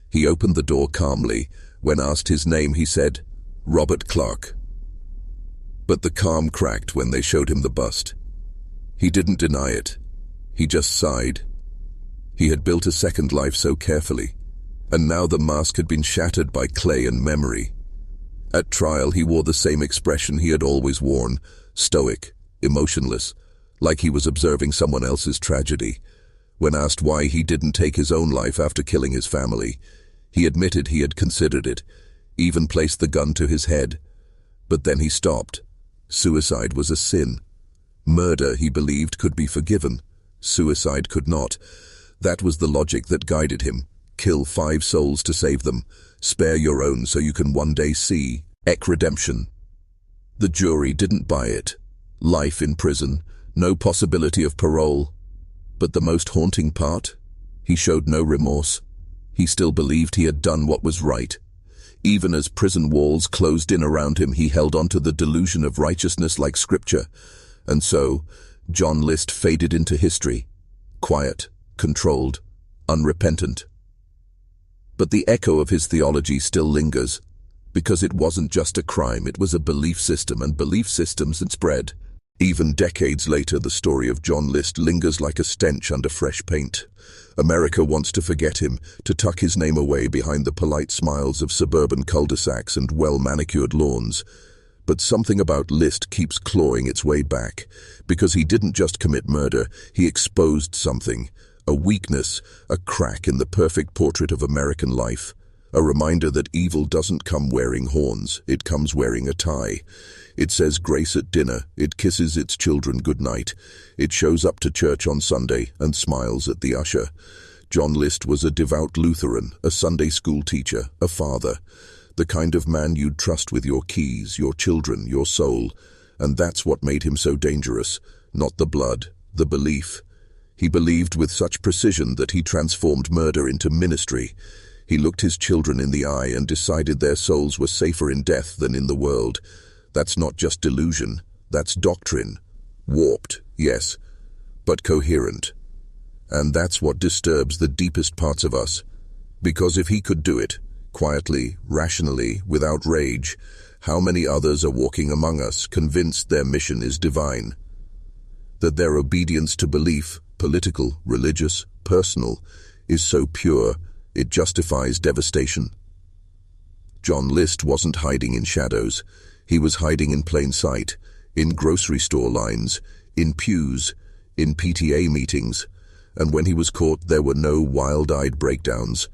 He opened the door calmly. When asked his name, he said, "Robert Clark." But the calm cracked when they showed him the bust. He didn't deny it. He just sighed. He had built a second life so carefully, and now the mask had been shattered by clay and memory. At trial, he wore the same expression he had always worn, stoic, emotionless, like he was observing someone else's tragedy. When asked why he didn't take his own life after killing his family, he admitted he had considered it, even placed the gun to his head. But then he stopped. Suicide was a sin. Murder, he believed, could be forgiven. Suicide could not. That was the logic that guided him. Kill 5 souls to save them. Spare your own so you can one day see redemption. The jury didn't buy it. Life in prison, no possibility of parole. But the most haunting part? He showed no remorse. He still believed he had done what was right. Even as prison walls closed in around him, he held on to the delusion of righteousness like scripture. And so, John List faded into history. Quiet, controlled, unrepentant. But the echo of his theology still lingers, because it wasn't just a crime, it was a belief system, and belief systems had spread. Even decades later, the story of John List lingers like a stench under fresh paint. America wants to forget him, to tuck his name away behind the polite smiles of suburban cul-de-sacs and well-manicured lawns. But something about List keeps clawing its way back, because he didn't just commit murder, he exposed something, a weakness, a crack in the perfect portrait of American life. A reminder that evil doesn't come wearing horns, it comes wearing a tie. It says grace at dinner, it kisses its children goodnight. It shows up to church on Sunday and smiles at the usher. John List was a devout Lutheran, a Sunday school teacher, a father. The kind of man you'd trust with your keys, your children, your soul. And that's what made him so dangerous. Not the blood, the belief. He believed with such precision that he transformed murder into ministry. He looked his children in the eye and decided their souls were safer in death than in the world. That's not just delusion, that's doctrine. Warped, yes, but coherent. And that's what disturbs the deepest parts of us. Because if he could do it, quietly, rationally, without rage, how many others are walking among us, convinced their mission is divine? That their obedience to belief, political, religious, personal, is so pure, it justifies devastation. John List wasn't hiding in shadows. He was hiding in plain sight, in grocery store lines, in pews, in PTA meetings. And when he was caught, there were no wild-eyed breakdowns,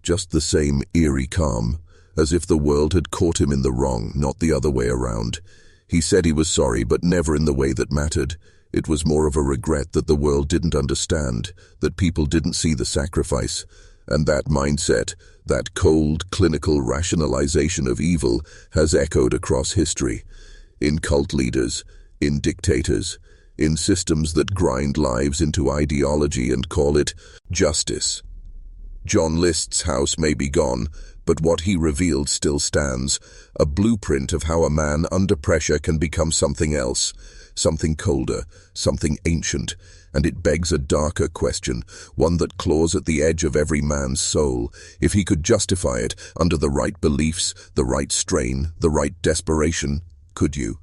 just the same eerie calm, as if the world had caught him in the wrong, not the other way around. He said he was sorry, but never in the way that mattered. It was more of a regret that the world didn't understand, that people didn't see the sacrifice. And that mindset, that cold, clinical rationalization of evil, has echoed across history. In cult leaders, in dictators, in systems that grind lives into ideology and call it justice. John List's house may be gone, but what he revealed still stands, a blueprint of how a man under pressure can become something else, something colder, something ancient, and it begs a darker question, one that claws at the edge of every man's soul. If he could justify it under the right beliefs, the right strain, the right desperation, could you?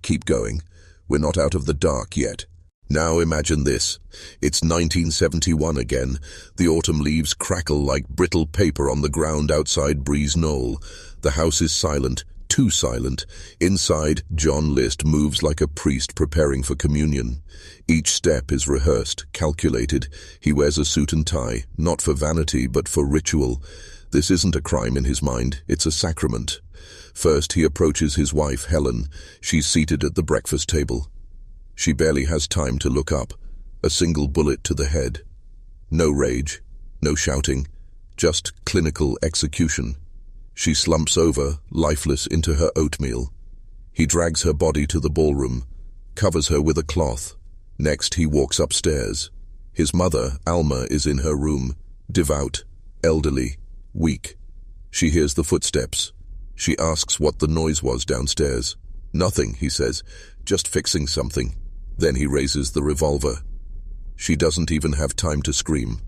Keep going. We're not out of the dark yet. Now imagine this. It's 1971 again. The autumn leaves crackle like brittle paper on the ground outside Breeze Knoll. The house is silent, too silent. Inside, John List moves like a priest preparing for communion. Each step is rehearsed, calculated. He wears a suit and tie, not for vanity, but for ritual. This isn't a crime in his mind, it's a sacrament. First, he approaches his wife, Helen. She's seated at the breakfast table. She barely has time to look up. A single bullet to the head. No rage, no shouting, just clinical execution. She slumps over, lifeless, into her oatmeal. He drags her body to the ballroom, covers her with a cloth. Next, he walks upstairs. His mother, Alma, is in her room, devout, elderly, weak. She hears the footsteps. She asks what the noise was downstairs. Nothing, he says, just fixing something. Then he raises the revolver. She doesn't even have time to scream.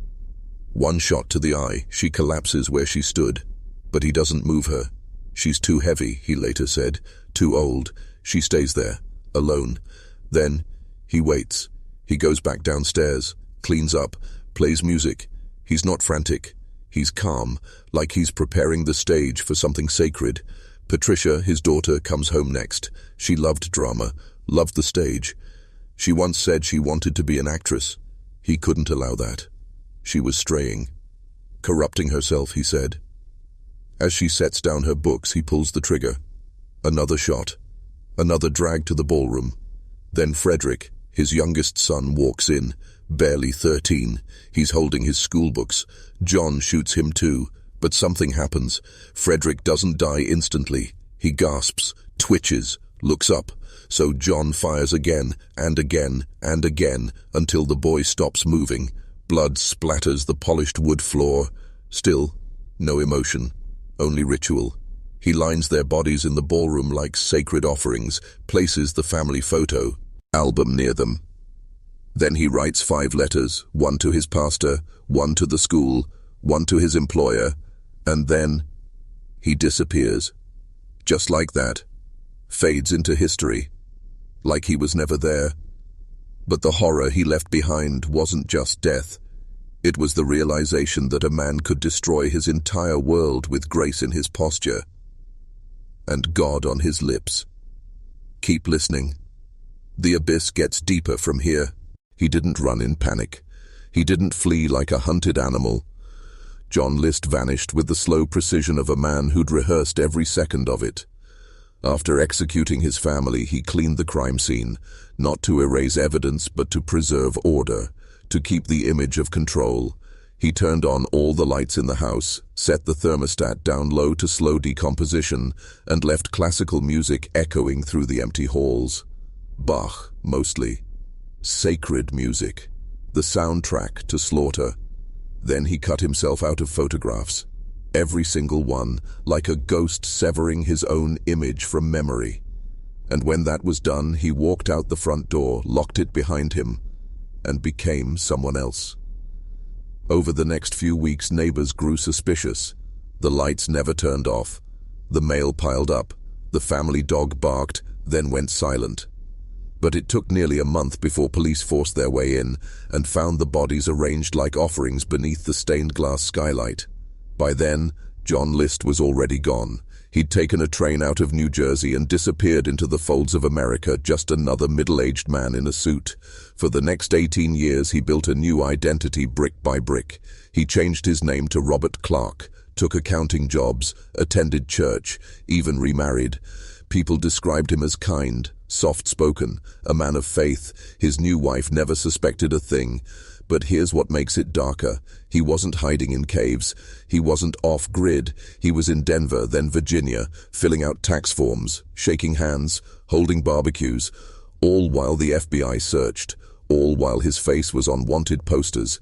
One shot to the eye, she collapses where she stood. But he doesn't move her. She's too heavy, he later said, too old. She stays there, alone. Then, he waits. He goes back downstairs, cleans up, plays music. He's not frantic. He's calm, like he's preparing the stage for something sacred. Patricia, his daughter, comes home next. She loved drama, loved the stage. She once said she wanted to be an actress. He couldn't allow that. She was straying. Corrupting herself, he said. As she sets down her books, he pulls the trigger. Another shot. Another drag to the ballroom. Then Frederick, his youngest son, walks in, barely 13. He's holding his school books. John shoots him too, but something happens. Frederick doesn't die instantly. He gasps, twitches, looks up. So John fires again, and again, and again, until the boy stops moving. Blood splatters the polished wood floor. Still, no emotion, only ritual. He lines their bodies in the ballroom like sacred offerings, places the family photo album near them. Then he writes 5 letters, one to his pastor, one to the school, one to his employer, and then he disappears. Just like that. Fades into history. like he was never there. But the horror he left behind wasn't just death. It was the realization that a man could destroy his entire world with grace in his posture and God on his lips. Keep listening. The abyss gets deeper from here. He didn't run in panic. He didn't flee like a hunted animal. John List vanished with the slow precision of a man who'd rehearsed every second of it. After executing his family, he cleaned the crime scene, not to erase evidence but to preserve order, to keep the image of control. He turned on all the lights in the house, set the thermostat down low to slow decomposition, and left classical music echoing through the empty halls. Bach, mostly. Sacred music. The soundtrack to slaughter. Then he cut himself out of photographs. Every single one, like a ghost severing his own image from memory. And when that was done, he walked out the front door, locked it behind him, and became someone else. Over the next few weeks, neighbors grew suspicious. The lights never turned off. The mail piled up. The family dog barked, then went silent. But it took nearly a month before police forced their way in and found the bodies arranged like offerings beneath the stained glass skylight. By then, John List was already gone. He'd taken a train out of New Jersey and disappeared into the folds of America, just another middle-aged man in a suit. For the next 18 years, he built a new identity brick by brick. He changed his name to Robert Clark, took accounting jobs, attended church, even remarried. People described him as kind, soft-spoken, a man of faith. His new wife never suspected a thing. But here's what makes it darker. He wasn't hiding in caves. He wasn't off-grid. He was in Denver, then Virginia, filling out tax forms, shaking hands, holding barbecues, all while the FBI searched, all while his face was on wanted posters.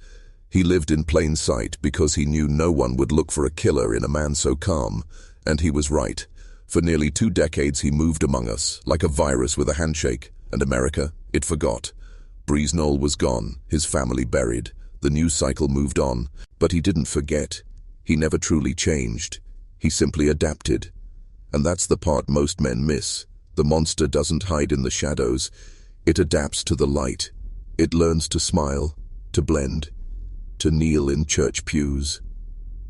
He lived in plain sight because he knew no one would look for a killer in a man so calm. And he was right. For nearly 2 decades he moved among us, like a virus with a handshake, and America, it forgot. Breeze Knoll was gone, his family buried. The news cycle moved on, but he didn't forget. He never truly changed. He simply adapted. And that's the part most men miss. The monster doesn't hide in the shadows. It adapts to the light. It learns to smile, to blend, to kneel in church pews.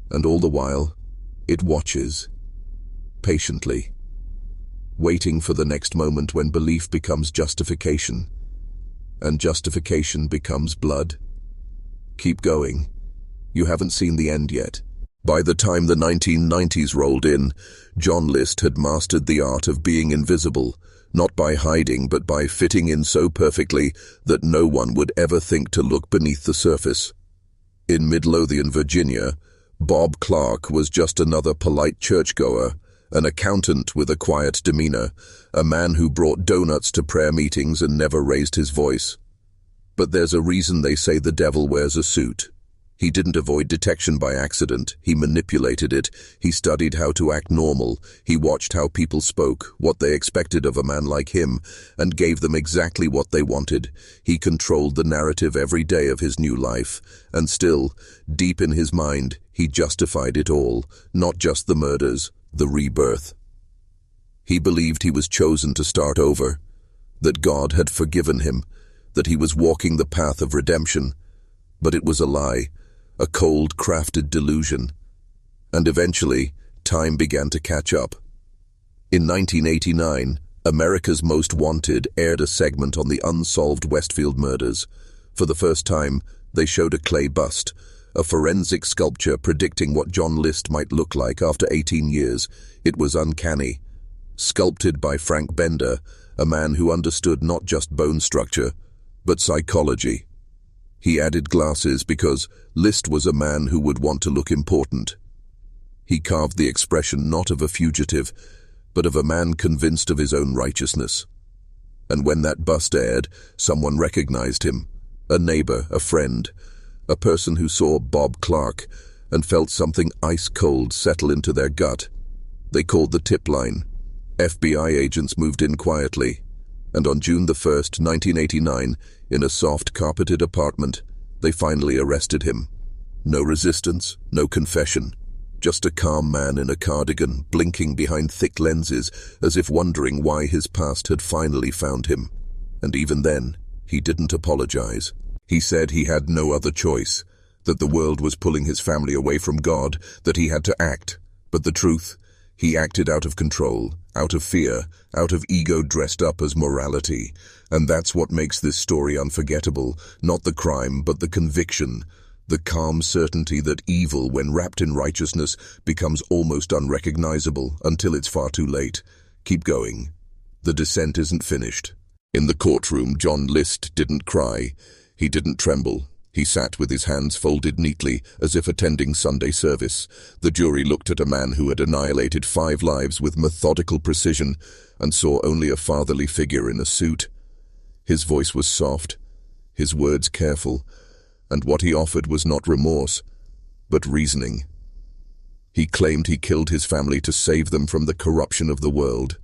And all the while, it watches, patiently, waiting for the next moment when belief becomes justification. And justification becomes blood. Keep going. You haven't seen the end yet. By the time the 1990s rolled in, John List had mastered the art of being invisible, not by hiding but by fitting in so perfectly that no one would ever think to look beneath the surface. In Midlothian, Virginia, Bob Clark was just another polite churchgoer, an accountant with a quiet demeanor, a man who brought donuts to prayer meetings and never raised his voice. But there's a reason they say the devil wears a suit. He didn't avoid detection by accident. He manipulated it. He studied how to act normal. He watched how people spoke, what they expected of a man like him, and gave them exactly what they wanted. He controlled the narrative every day of his new life. And still, deep in his mind, he justified it all, not just the murders, the rebirth. He believed he was chosen to start over, that God had forgiven him, that he was walking the path of redemption. But it was a lie, a cold, crafted delusion. And eventually, time began to catch up. In 1989, America's Most Wanted aired a segment on the unsolved Westfield murders. For the first time, they showed a clay bust, a forensic sculpture predicting what John List might look like after 18 years. It was uncanny. Sculpted by Frank Bender, a man who understood not just bone structure, but psychology. He added glasses because List was a man who would want to look important. He carved the expression not of a fugitive, but of a man convinced of his own righteousness. And when that bust aired, someone recognized him. A neighbor, a friend, a person who saw Bob Clark and felt something ice-cold settle into their gut. They called the tip line. FBI agents moved in quietly, and on June the 1st, 1989, in a soft carpeted apartment, they finally arrested him. No resistance, no confession, just a calm man in a cardigan, blinking behind thick lenses as if wondering why his past had finally found him. And even then, he didn't apologize. He said he had no other choice, that the world was pulling his family away from God, that he had to act. But the truth, he acted out of control, out of fear, out of ego dressed up as morality. And that's what makes this story unforgettable, not the crime, but the conviction, the calm certainty that evil, when wrapped in righteousness, becomes almost unrecognizable until it's far too late. Keep going. The descent isn't finished. In the courtroom, John List didn't cry. He didn't tremble. He sat with his hands folded neatly, as if attending Sunday service. The jury looked at a man who had annihilated 5 lives with methodical precision and saw only a fatherly figure in a suit. His voice was soft, his words careful, and what he offered was not remorse, but reasoning. He claimed he killed his family to save them from the corruption of the world,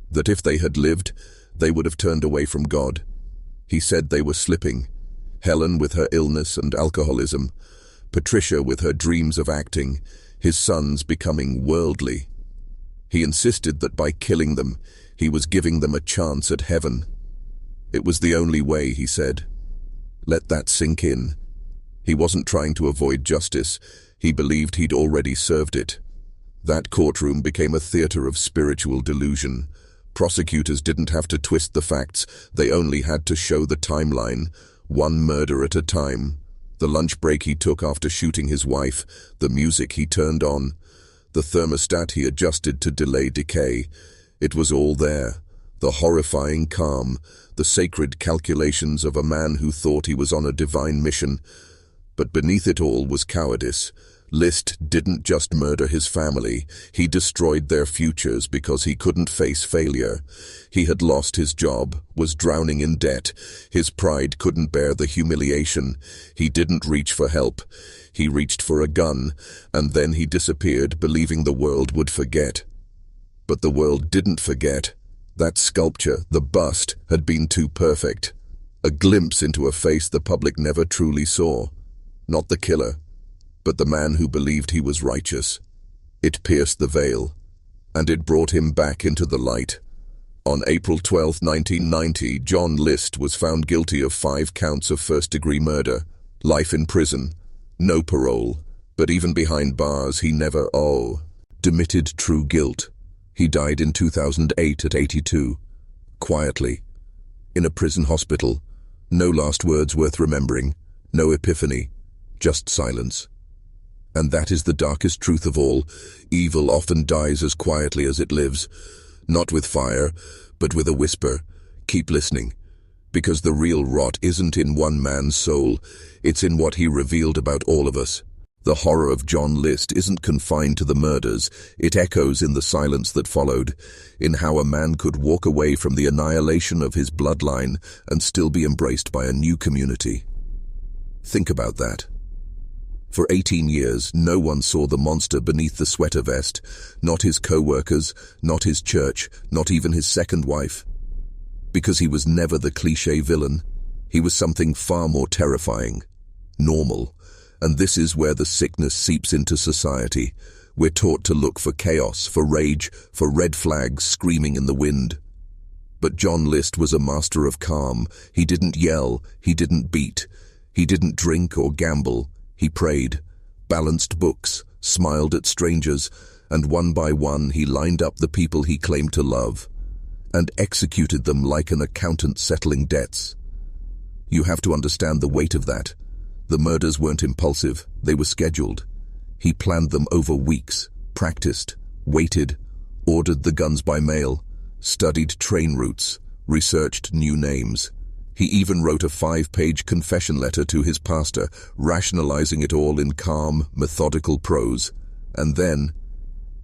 that if they had lived, they would have turned away from God. He said they were slipping. Helen with her illness and alcoholism, Patricia with her dreams of acting, his sons becoming worldly. He insisted that by killing them, he was giving them a chance at heaven. It was the only way, he said. Let that sink in. He wasn't trying to avoid justice. He believed he'd already served it. That courtroom became a theater of spiritual delusion. Prosecutors didn't have to twist the facts. They only had to show the timeline, one murder at a time. The lunch break he took after shooting his wife, the music he turned on, the thermostat he adjusted to delay decay. It was all there. The horrifying calm, the sacred calculations of a man who thought he was on a divine mission. But beneath it all was cowardice. List didn't just murder his family, he destroyed their futures because he couldn't face failure. He had lost his job, was drowning in debt. His pride couldn't bear the humiliation. He didn't reach for help. He reached for a gun, and then he disappeared, believing the world would forget. But the world didn't forget. That sculpture, the bust, had been too perfect. A glimpse into a face the public never truly saw. Not the killer, but the man who believed he was righteous. It pierced the veil, and it brought him back into the light. On April 12, 1990, John List was found guilty of 5 counts of first-degree murder, life in prison, no parole, but even behind bars he never admitted true guilt. He died in 2008 at 82, quietly, in a prison hospital. No last words worth remembering, no epiphany, just silence. And that is the darkest truth of all. Evil often dies as quietly as it lives, not with fire, but with a whisper. Keep listening, because the real rot isn't in one man's soul, it's in what he revealed about all of us. The horror of John List isn't confined to the murders, it echoes in the silence that followed, in how a man could walk away from the annihilation of his bloodline and still be embraced by a new community. Think about that. For 18 years, no one saw the monster beneath the sweater vest, not his co-workers, not his church, not even his second wife. Because he was never the cliché villain, he was something far more terrifying, normal. And this is where the sickness seeps into society. We're taught to look for chaos, for rage, for red flags screaming in the wind. But John List was a master of calm. He didn't yell, he didn't beat, he didn't drink or gamble. He prayed, balanced books, smiled at strangers, and one by one he lined up the people he claimed to love, and executed them like an accountant settling debts. You have to understand the weight of that. The murders weren't impulsive, they were scheduled. He planned them over weeks, practiced, waited, ordered the guns by mail, studied train routes, researched new names. He even wrote a 5-page confession letter to his pastor, rationalizing it all in calm, methodical prose. And then,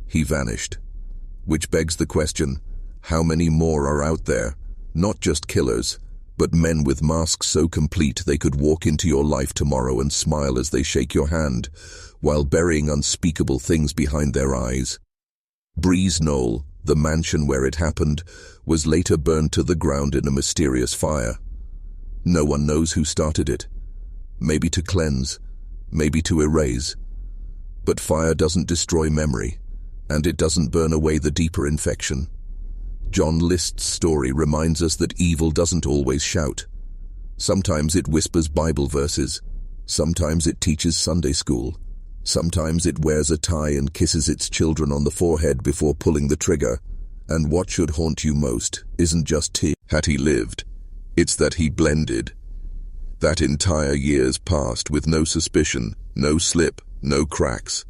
he vanished. Which begs the question, how many more are out there? Not just killers, but men with masks so complete they could walk into your life tomorrow and smile as they shake your hand, while burying unspeakable things behind their eyes. Breeze Knoll, the mansion where it happened, was later burned to the ground in a mysterious fire. No one knows who started it. Maybe to cleanse, maybe to erase. But fire doesn't destroy memory, and it doesn't burn away the deeper infection. John List's story reminds us that evil doesn't always shout. Sometimes it whispers Bible verses. Sometimes it teaches Sunday school. Sometimes it wears a tie and kisses its children on the forehead before pulling the trigger. And what should haunt you most isn't just had he lived, it's that he blended. That entire years passed with no suspicion, no slip, no cracks.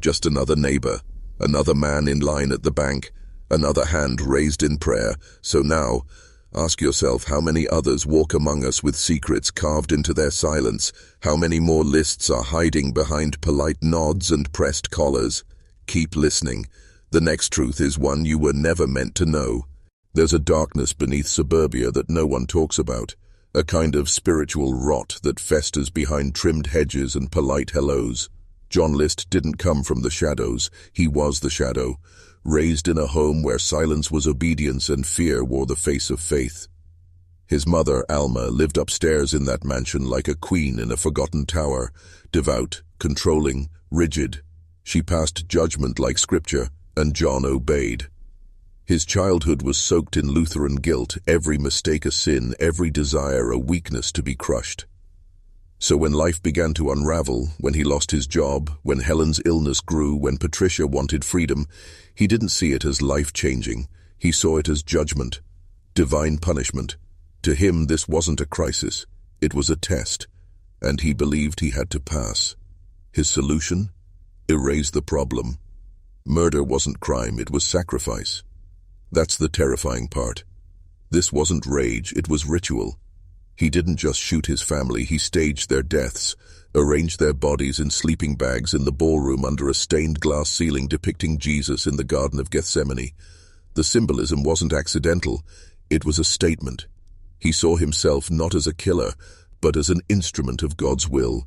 Just another neighbor, another man in line at the bank, another hand raised in prayer. So now, ask yourself how many others walk among us with secrets carved into their silence. How many more lists are hiding behind polite nods and pressed collars? Keep listening. The next truth is one you were never meant to know. There's a darkness beneath suburbia that no one talks about, a kind of spiritual rot that festers behind trimmed hedges and polite hellos. John List didn't come from the shadows, he was the shadow, raised in a home where silence was obedience and fear wore the face of faith. His mother, Alma, lived upstairs in that mansion like a queen in a forgotten tower, devout, controlling, rigid. She passed judgment like scripture, and John obeyed. His childhood was soaked in Lutheran guilt, every mistake a sin, every desire a weakness to be crushed. So when life began to unravel, when he lost his job, when Helen's illness grew, when Patricia wanted freedom, he didn't see it as life-changing. He saw it as judgment, divine punishment. To him, this wasn't a crisis. It was a test, and he believed he had to pass. His solution? Erase the problem. Murder wasn't crime, it was sacrifice. That's the terrifying part. This wasn't rage, it was ritual. He didn't just shoot his family, he staged their deaths, arranged their bodies in sleeping bags in the ballroom under a stained glass ceiling depicting Jesus in the Garden of Gethsemane. The symbolism wasn't accidental, it was a statement. He saw himself not as a killer, but as an instrument of God's will.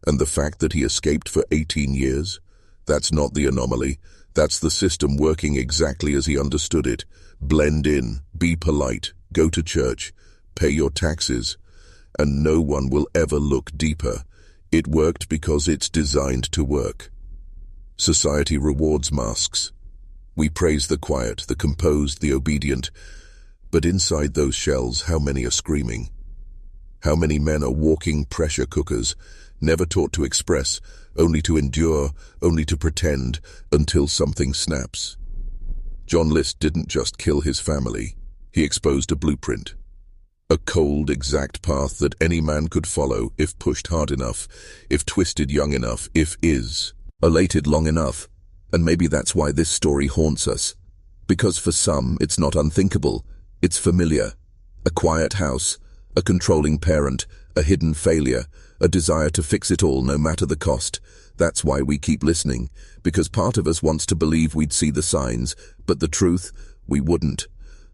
And the fact that he escaped for 18 years? That's not the anomaly. That's the system working exactly as he understood it. Blend in, be polite, go to church, pay your taxes, and no one will ever look deeper. It worked because it's designed to work. Society rewards masks. We praise the quiet, the composed, the obedient. But inside those shells, how many are screaming? How many men are walking pressure cookers, never taught to express, only to endure, only to pretend, until something snaps? John List didn't just kill his family. He exposed a blueprint. A cold, exact path that any man could follow if pushed hard enough, if twisted young enough, if elated long enough. And maybe that's why this story haunts us. Because for some, it's not unthinkable, it's familiar. A quiet house, a controlling parent, a hidden failure, a desire to fix it all no matter the cost. That's why we keep listening, because part of us wants to believe we'd see the signs, but the truth, we wouldn't.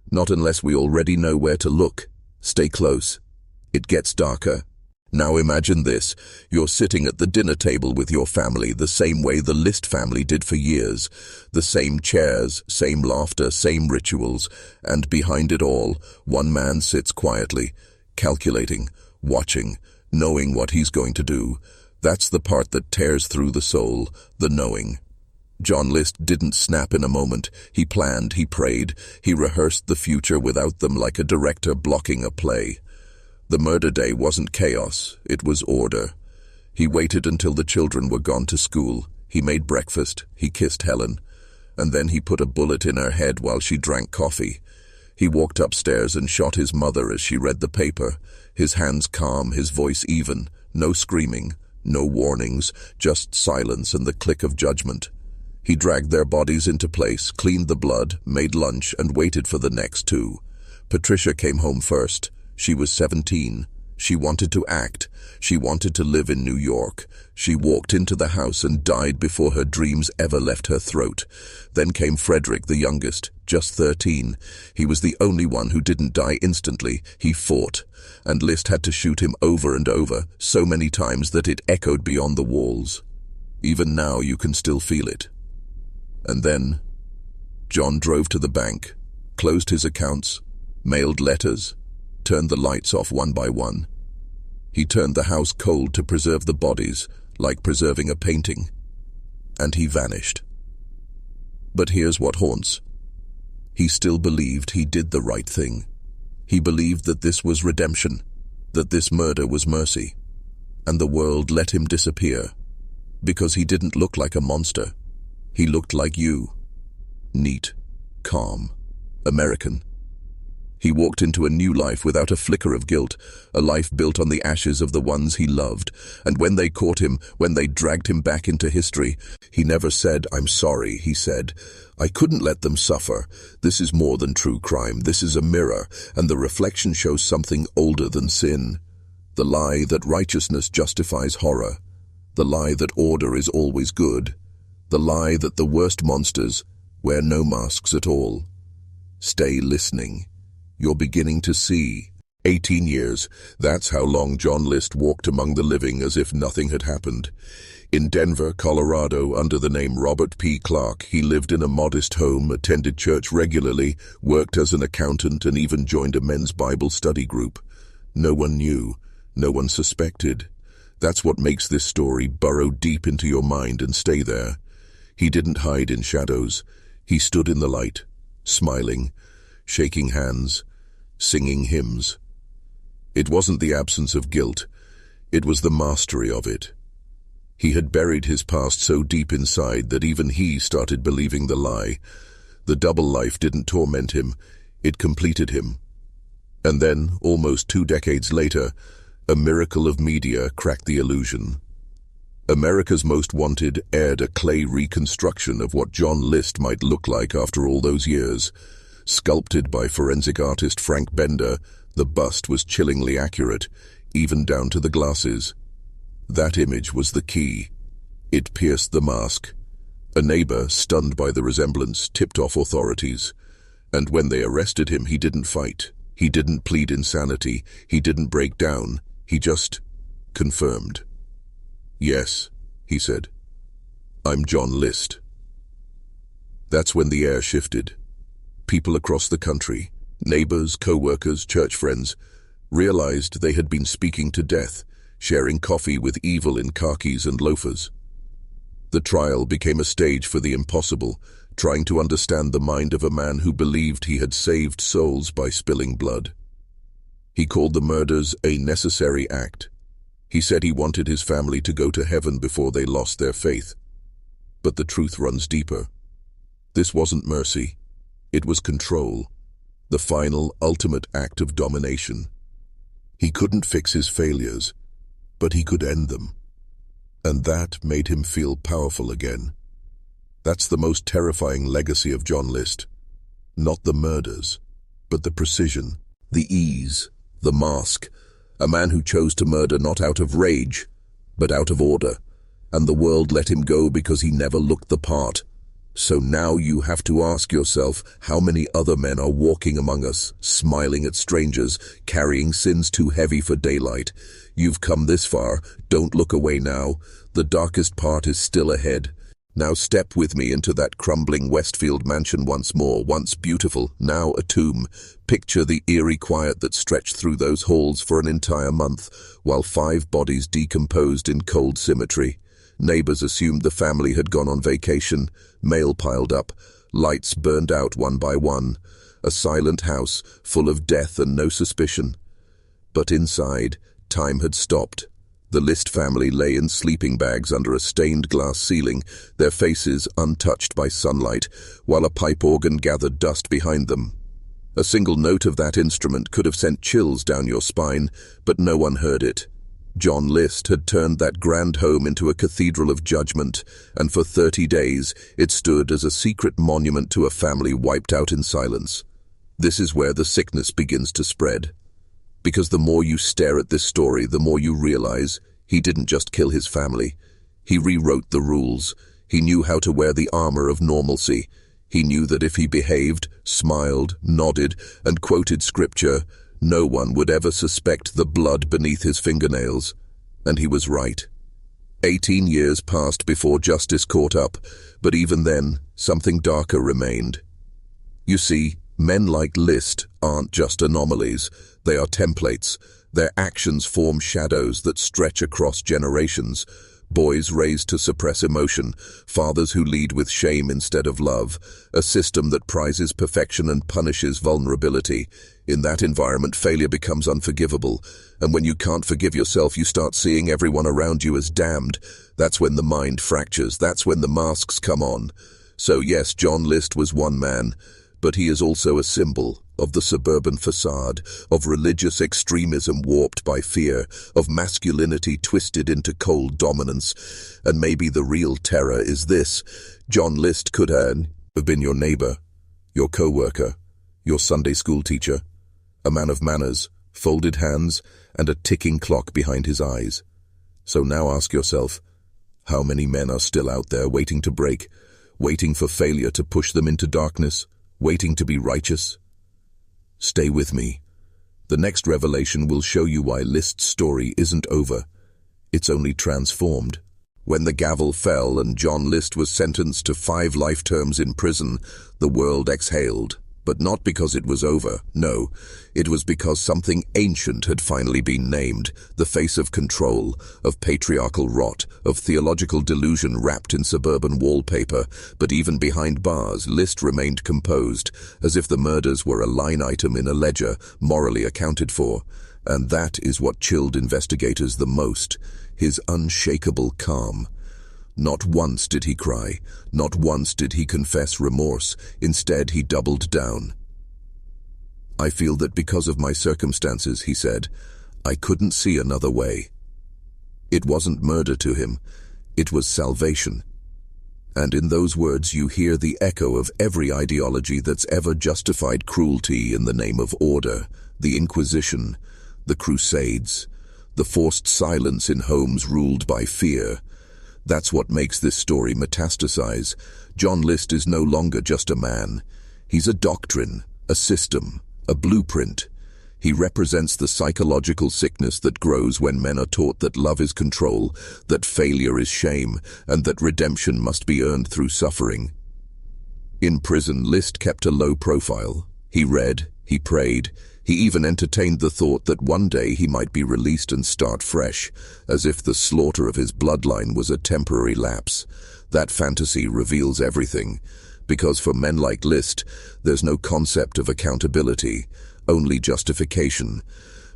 Not unless we already know where to look. Stay close. It gets darker. Now imagine this. You're sitting at the dinner table with your family the same way the List family did for years. The same chairs, same laughter, same rituals. And behind it all, one man sits quietly, calculating, watching, knowing what he's going to do. That's the part that tears through the soul, the knowing. John List didn't snap in a moment. He planned, he prayed, he rehearsed the future without them like a director blocking a play. The murder day wasn't chaos, it was order. He waited until the children were gone to school. He made breakfast, he kissed Helen, and then he put a bullet in her head while she drank coffee. He walked upstairs and shot his mother as she read the paper, his hands calm, his voice even, no screaming, no warnings, just silence and the click of judgment. He dragged their bodies into place, cleaned the blood, made lunch, and waited for the next two. Patricia came home first. She was 17. She wanted to act. She wanted to live in New York. She walked into the house and died before her dreams ever left her throat. Then came Frederick, the youngest, just 13. He was the only one who didn't die instantly. He fought, and List had to shoot him over and over, so many times that it echoed beyond the walls. Even now you can still feel it. And then, John drove to the bank, closed his accounts, mailed letters, turned the lights off one by one. He turned the house cold to preserve the bodies, like preserving a painting. And he vanished. But here's what haunts. He still believed he did the right thing. He believed that this was redemption, that this murder was mercy, and the world let him disappear. Because he didn't look like a monster. He looked like you. Neat, calm, American. He walked into a new life without a flicker of guilt, a life built on the ashes of the ones he loved. And when they caught him, when they dragged him back into history, he never said, "I'm sorry," he said, "I couldn't let them suffer. This is more than true crime. This is a mirror, and the reflection shows something older than sin. The lie that righteousness justifies horror. The lie that order is always good. The lie that the worst monsters wear no masks at all." Stay listening. You're beginning to see. 18 years, that's how long John List walked among the living as if nothing had happened. In Denver, Colorado, under the name Robert P. Clark, he lived in a modest home, attended church regularly, worked as an accountant, and even joined a men's Bible study group. No one knew. No one suspected. That's what makes this story burrow deep into your mind and stay there. He didn't hide in shadows. He stood in the light, smiling, shaking hands, singing hymns. It wasn't the absence of guilt. It was the mastery of it. He had buried his past so deep inside that even he started believing the lie. The double life didn't torment him. It completed him. And then, almost 2 decades later, a miracle of media cracked the illusion. America's Most Wanted aired a clay reconstruction of what John List might look like after all those years. Sculpted by forensic artist Frank Bender, the bust was chillingly accurate, even down to the glasses. That image was the key. It pierced the mask. A neighbor, stunned by the resemblance, tipped off authorities. And when they arrested him, he didn't fight. He didn't plead insanity. He didn't break down. He just confirmed. "Yes," he said. "I'm John List." That's when the air shifted. People across the country, neighbors, co-workers, church friends, realized they had been speaking to death, sharing coffee with evil in khakis and loafers. The trial became a stage for the impossible, trying to understand the mind of a man who believed he had saved souls by spilling blood. He called the murders a necessary act. He said he wanted his family to go to heaven before they lost their faith. But the truth runs deeper. This wasn't mercy. It was control, the final, ultimate act of domination. He couldn't fix his failures, but he could end them. And that made him feel powerful again. That's the most terrifying legacy of John List. Not the murders, but the precision, the ease, the mask. A man who chose to murder not out of rage, but out of order. And the world let him go because he never looked the part. So now you have to ask yourself how many other men are walking among us, smiling at strangers, carrying sins too heavy for daylight. You've come this far, don't look away now. The darkest part is still ahead. Now step with me into that crumbling Westfield mansion once more, once beautiful, now a tomb. Picture the eerie quiet that stretched through those halls for an entire month, while 5 bodies decomposed in cold symmetry. Neighbors assumed the family had gone on vacation. Mail piled up. Lights burned out one by one. A silent house, full of death and no suspicion. But inside, time had stopped. The List family lay in sleeping bags under a stained glass ceiling, their faces untouched by sunlight, while a pipe organ gathered dust behind them. A single note of that instrument could have sent chills down your spine, but no one heard it. John List had turned that grand home into a cathedral of judgment, and for 30 days it stood as a secret monument to a family wiped out in silence. This is where the sickness begins to spread. Because the more you stare at this story, the more you realize he didn't just kill his family. He rewrote the rules. He knew how to wear the armor of normalcy. He knew that if he behaved, smiled, nodded, and quoted scripture, no one would ever suspect the blood beneath his fingernails. And he was right. 18 years passed before justice caught up, but even then, something darker remained. You see, men like List aren't just anomalies. They are templates. Their actions form shadows that stretch across generations. boys raised to suppress emotion, fathers who lead with shame instead of love, a system that prizes perfection and punishes vulnerability. In that environment, failure becomes unforgivable, and when you can't forgive yourself, you start seeing everyone around you as damned. That's when the mind fractures, that's when the masks come on. So yes, John List was one man, but he is also a symbol of the suburban facade, of religious extremism warped by fear, of masculinity twisted into cold dominance. And maybe the real terror is this: John List could have been your neighbor, your co-worker, your Sunday school teacher, a man of manners, folded hands, and a ticking clock behind his eyes. So now ask yourself, how many men are still out there waiting to break, waiting for failure to push them into darkness, waiting to be righteous? Stay with me. The next revelation will show you why List's story isn't over. It's only transformed. When the gavel fell and John List was sentenced to 5 life terms in prison, the world exhaled. But not because it was over, no. It was because something ancient had finally been named, the face of control, of patriarchal rot, of theological delusion wrapped in suburban wallpaper. But even behind bars, List remained composed, as if the murders were a line item in a ledger, morally accounted for. And that is what chilled investigators the most, his unshakable calm. Not once did he cry, not once did he confess remorse. Instead, he doubled down. "I feel that because of my circumstances," he said, "I couldn't see another way." It wasn't murder to him, it was salvation. And in those words you hear the echo of every ideology that's ever justified cruelty in the name of order: the Inquisition, the Crusades, the forced silence in homes ruled by fear. That's what makes this story metastasize. John List is no longer just a man. He's a doctrine, a system, a blueprint. He represents the psychological sickness that grows when men are taught that love is control, that failure is shame, and that redemption must be earned through suffering. In prison, List kept a low profile. He read, he prayed, he even entertained the thought that one day he might be released and start fresh, as if the slaughter of his bloodline was a temporary lapse. That fantasy reveals everything, because for men like List, there's no concept of accountability, only justification.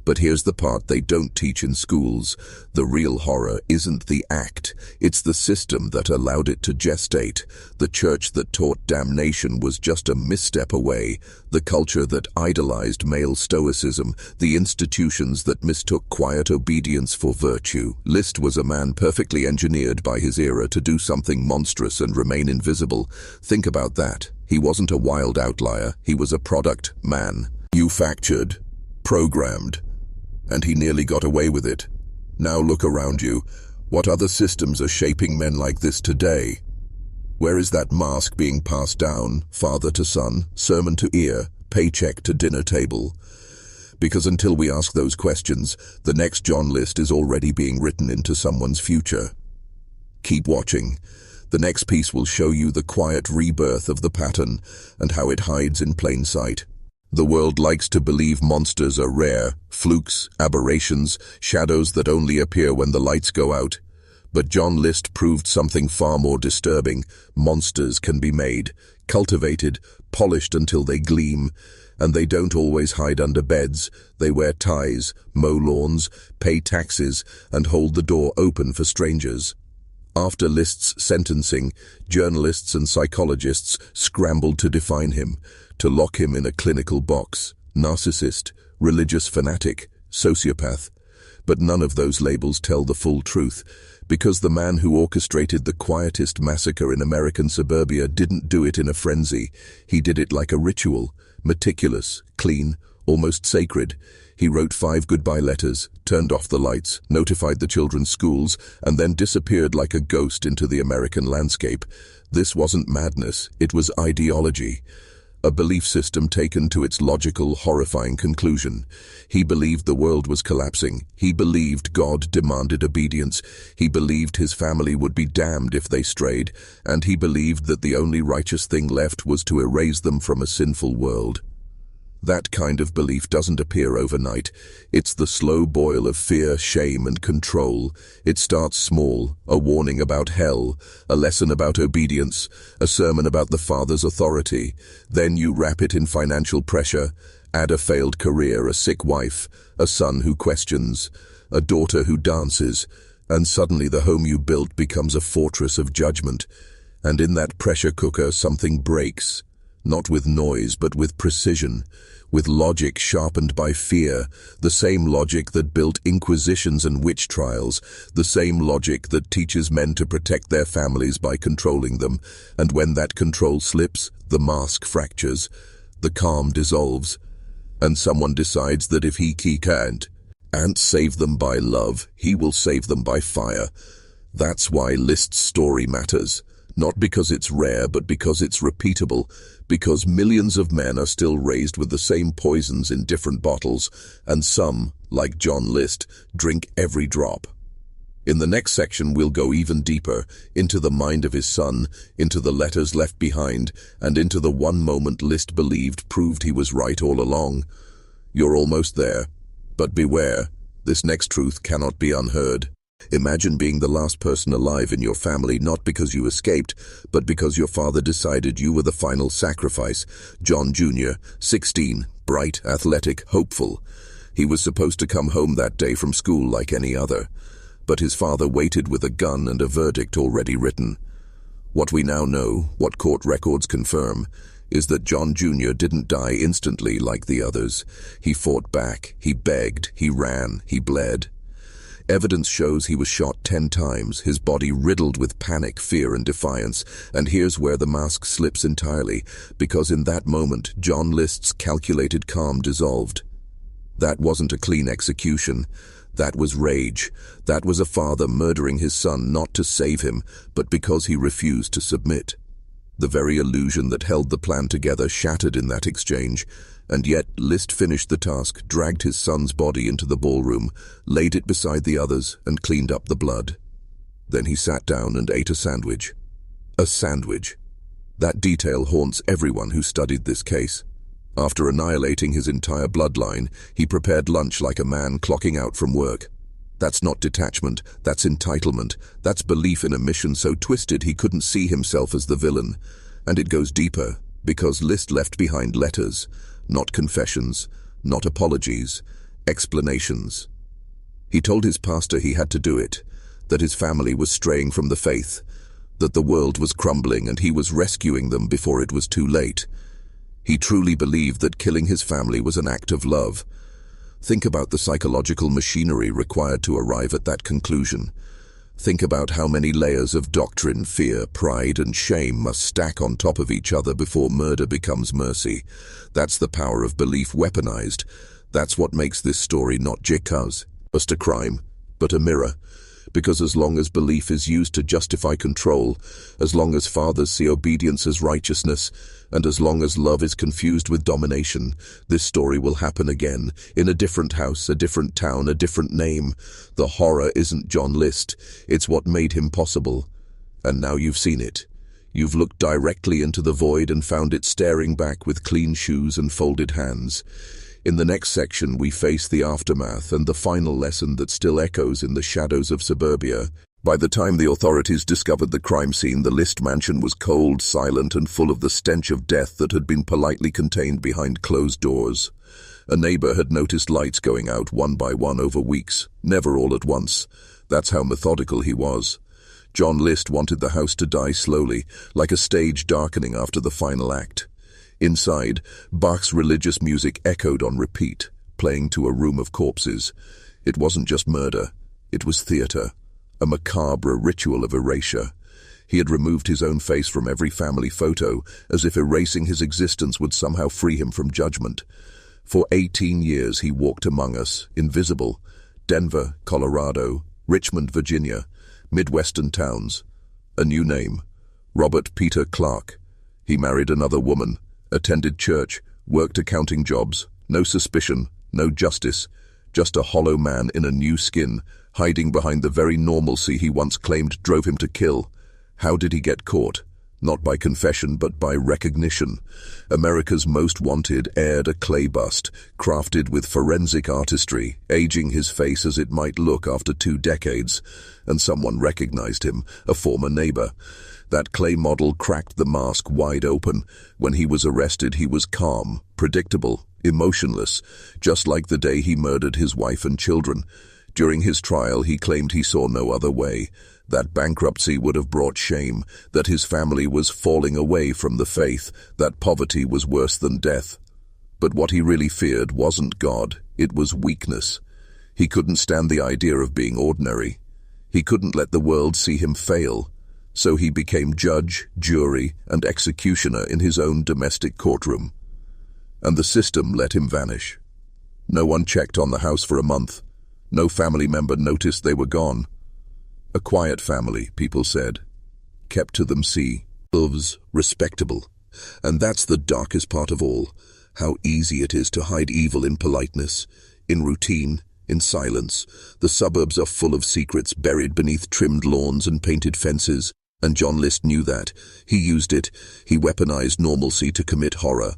But here's the part they don't teach in schools. The real horror isn't the act, it's the system that allowed it to gestate. The church that taught damnation was just a misstep away. The culture that idolized male stoicism. The institutions that mistook quiet obedience for virtue. List was a man perfectly engineered by his era to do something monstrous and remain invisible. Think about that. He wasn't a wild outlier, he was a product man. Manufactured, programmed. And he nearly got away with it. Now look around you. What other systems are shaping men like this today? Where is that mask being passed down, father to son, sermon to ear, paycheck to dinner table? Because until we ask those questions, the next John List is already being written into someone's future. Keep watching. The next piece will show you the quiet rebirth of the pattern and how it hides in plain sight. The world likes to believe monsters are rare, flukes, aberrations, shadows that only appear when the lights go out. But John List proved something far more disturbing. Monsters can be made, cultivated, polished until they gleam. And they don't always hide under beds. They wear ties, mow lawns, pay taxes, and hold the door open for strangers. After List's sentencing, journalists and psychologists scrambled to define him, to lock him in a clinical box: narcissist, religious fanatic, sociopath. But none of those labels tell the full truth, because the man who orchestrated the quietest massacre in American suburbia didn't do it in a frenzy. He did it like a ritual, meticulous, clean, almost sacred. He wrote 5 goodbye letters, turned off the lights, notified the children's schools, and then disappeared like a ghost into the American landscape. This wasn't madness, it was ideology. A belief system taken to its logical, horrifying conclusion. He believed the world was collapsing. He believed God demanded obedience. He believed his family would be damned if they strayed. And he believed that the only righteous thing left was to erase them from a sinful world. That kind of belief doesn't appear overnight. It's the slow boil of fear, shame, and control. It starts small, a warning about hell, a lesson about obedience, a sermon about the Father's authority. Then you wrap it in financial pressure, add a failed career, a sick wife, a son who questions, a daughter who dances, and suddenly the home you built becomes a fortress of judgment. And in that pressure cooker something breaks, not with noise but with precision, with logic sharpened by fear, the same logic that built inquisitions and witch trials, the same logic that teaches men to protect their families by controlling them. And when that control slips, the mask fractures, the calm dissolves, and someone decides that if he can't save them by love, he will save them by fire. That's why List's story matters. Not because it's rare, but because it's repeatable, because millions of men are still raised with the same poisons in different bottles, and some, like John List, drink every drop. In the next section we'll go even deeper, into the mind of his son, into the letters left behind, and into the one moment List believed proved he was right all along. You're almost there, but beware, this next truth cannot be unheard. Imagine being the last person alive in your family, not because you escaped, but because your father decided you were the final sacrifice. John Jr., 16, bright, athletic, hopeful. He was supposed to come home that day from school like any other, but his father waited with a gun and a verdict already written. What we now know, what court records confirm, is that John Jr. didn't die instantly like the others. He fought back, he begged, he ran, he bled. Evidence shows he was shot 10 times, his body riddled with panic, fear, and defiance. And here's where the mask slips entirely, because in that moment, John List's calculated calm dissolved. That wasn't a clean execution. That was rage. That was a father murdering his son not to save him, but because he refused to submit. The very illusion that held the plan together shattered in that exchange. And yet List finished the task, dragged his son's body into the ballroom, laid it beside the others, and cleaned up the blood. Then he sat down and ate a sandwich. A sandwich. That detail haunts everyone who studied this case. After annihilating his entire bloodline, he prepared lunch like a man clocking out from work. That's not detachment, that's entitlement, that's belief in a mission so twisted he couldn't see himself as the villain. And it goes deeper, because List left behind letters. Not confessions, not apologies, explanations. He told his pastor he had to do it, that his family was straying from the faith, that the world was crumbling and he was rescuing them before it was too late. He truly believed that killing his family was an act of love. Think about the psychological machinery required to arrive at that conclusion. Think about how many layers of doctrine, fear, pride, and shame must stack on top of each other before murder becomes mercy. That's the power of belief weaponized. That's what makes this story not just a crime, but a mirror. Because as long as belief is used to justify control, as long as fathers see obedience as righteousness, and as long as love is confused with domination, this story will happen again, in a different house, a different town, a different name. The horror isn't John List, it's what made him possible. And now you've seen it. You've looked directly into the void and found it staring back with clean shoes and folded hands. In the next section, we face the aftermath and the final lesson that still echoes in the shadows of suburbia. By the time the authorities discovered the crime scene, the List mansion was cold, silent, and full of the stench of death that had been politely contained behind closed doors. A neighbor had noticed lights going out one by one over weeks, never all at once. That's how methodical he was. John List wanted the house to die slowly, like a stage darkening after the final act. Inside, Bach's religious music echoed on repeat, playing to a room of corpses. It wasn't just murder, it was theater, a macabre ritual of erasure. He had removed his own face from every family photo, as if erasing his existence would somehow free him from judgment. For 18 years he walked among us, invisible. Denver, Colorado, Richmond, Virginia, Midwestern towns. A new name, Robert Peter Clark. He married another woman, attended church, worked accounting jobs, no suspicion, no justice, just a hollow man in a new skin, hiding behind the very normalcy he once claimed drove him to kill. How did he get caught? Not by confession, but by recognition. America's Most Wanted aired a clay bust, crafted with forensic artistry, aging his face as it might look after 2 decades, and someone recognized him, a former neighbor. That clay model cracked the mask wide open. When he was arrested, he was calm, predictable, emotionless, just like the day he murdered his wife and children. During his trial, he claimed he saw no other way, that bankruptcy would have brought shame, that his family was falling away from the faith, that poverty was worse than death. But what he really feared wasn't God, it was weakness. He couldn't stand the idea of being ordinary. He couldn't let the world see him fail. So he became judge, jury, and executioner in his own domestic courtroom. And the system let him vanish. No one checked on the house for a month. No family member noticed they were gone. A quiet family, people said. Kept to themselves, respectable. And that's the darkest part of all. How easy it is to hide evil in politeness, in routine, in silence. The suburbs are full of secrets buried beneath trimmed lawns and painted fences. And John List knew that. He used it. He weaponized normalcy to commit horror.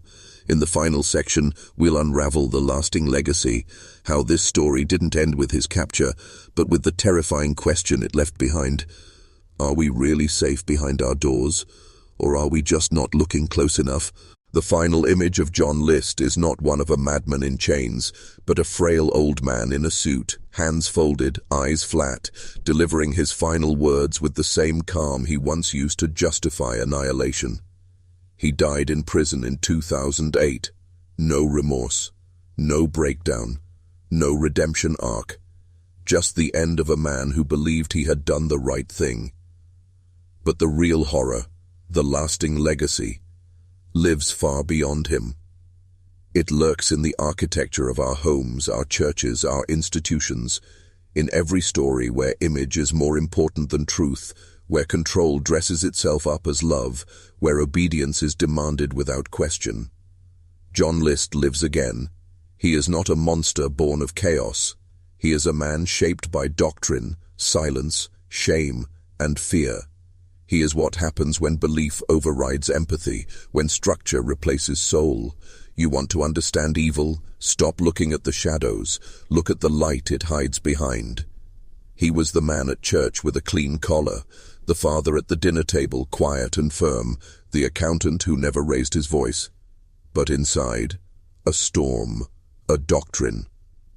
In the final section, we'll unravel the lasting legacy, how this story didn't end with his capture, but with the terrifying question it left behind. Are we really safe behind our doors? Or are we just not looking close enough? The final image of John List is not one of a madman in chains, but a frail old man in a suit, hands folded, eyes flat, delivering his final words with the same calm he once used to justify annihilation. He died in prison in 2008. No remorse, no breakdown, no redemption arc. Just the end of a man who believed he had done the right thing. But the real horror, the lasting legacy, lives far beyond him. It lurks in the architecture of our homes, our churches, our institutions, in every story where image is more important than truth, where control dresses itself up as love, where obedience is demanded without question. John List lives again. He is not a monster born of chaos. He is a man shaped by doctrine, silence, shame, and fear. He is what happens when belief overrides empathy, when structure replaces soul. You want to understand evil? Stop looking at the shadows. Look at the light it hides behind. He was the man at church with a clean collar, the father at the dinner table, quiet and firm, the accountant who never raised his voice. But inside, a storm, a doctrine,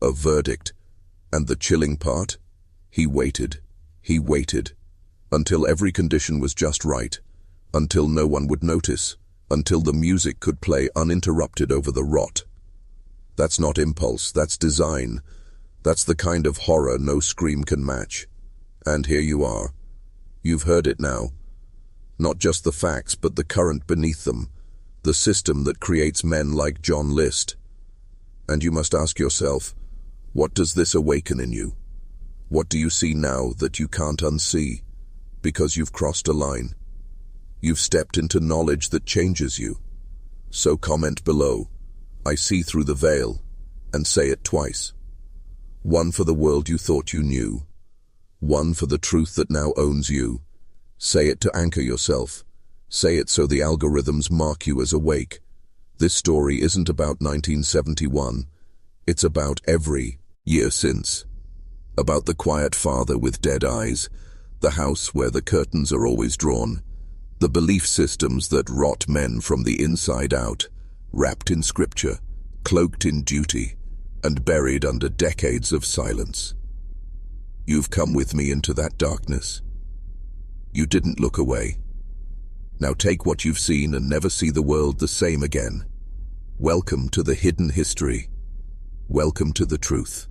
a verdict. And the chilling part? He waited, until every condition was just right, until no one would notice, until the music could play uninterrupted over the rot. That's not impulse, that's design. That's the kind of horror no scream can match. And here you are. You've heard it now. Not just the facts, but the current beneath them, the system that creates men like John List. And you must ask yourself, what does this awaken in you? What do you see now that you can't unsee? Because you've crossed a line. You've stepped into knowledge that changes you. So comment below, I see through the veil, and say it twice. One for the world you thought you knew. One for the truth that now owns you. Say it to anchor yourself. Say it so the algorithms mark you as awake. This story isn't about 1971. It's about every year since. About the quiet father with dead eyes, the house where the curtains are always drawn, the belief systems that rot men from the inside out, wrapped in scripture, cloaked in duty, and buried under decades of silence. You've come with me into that darkness. You didn't look away. Now take what you've seen and never see the world the same again. Welcome to the hidden history. Welcome to the truth.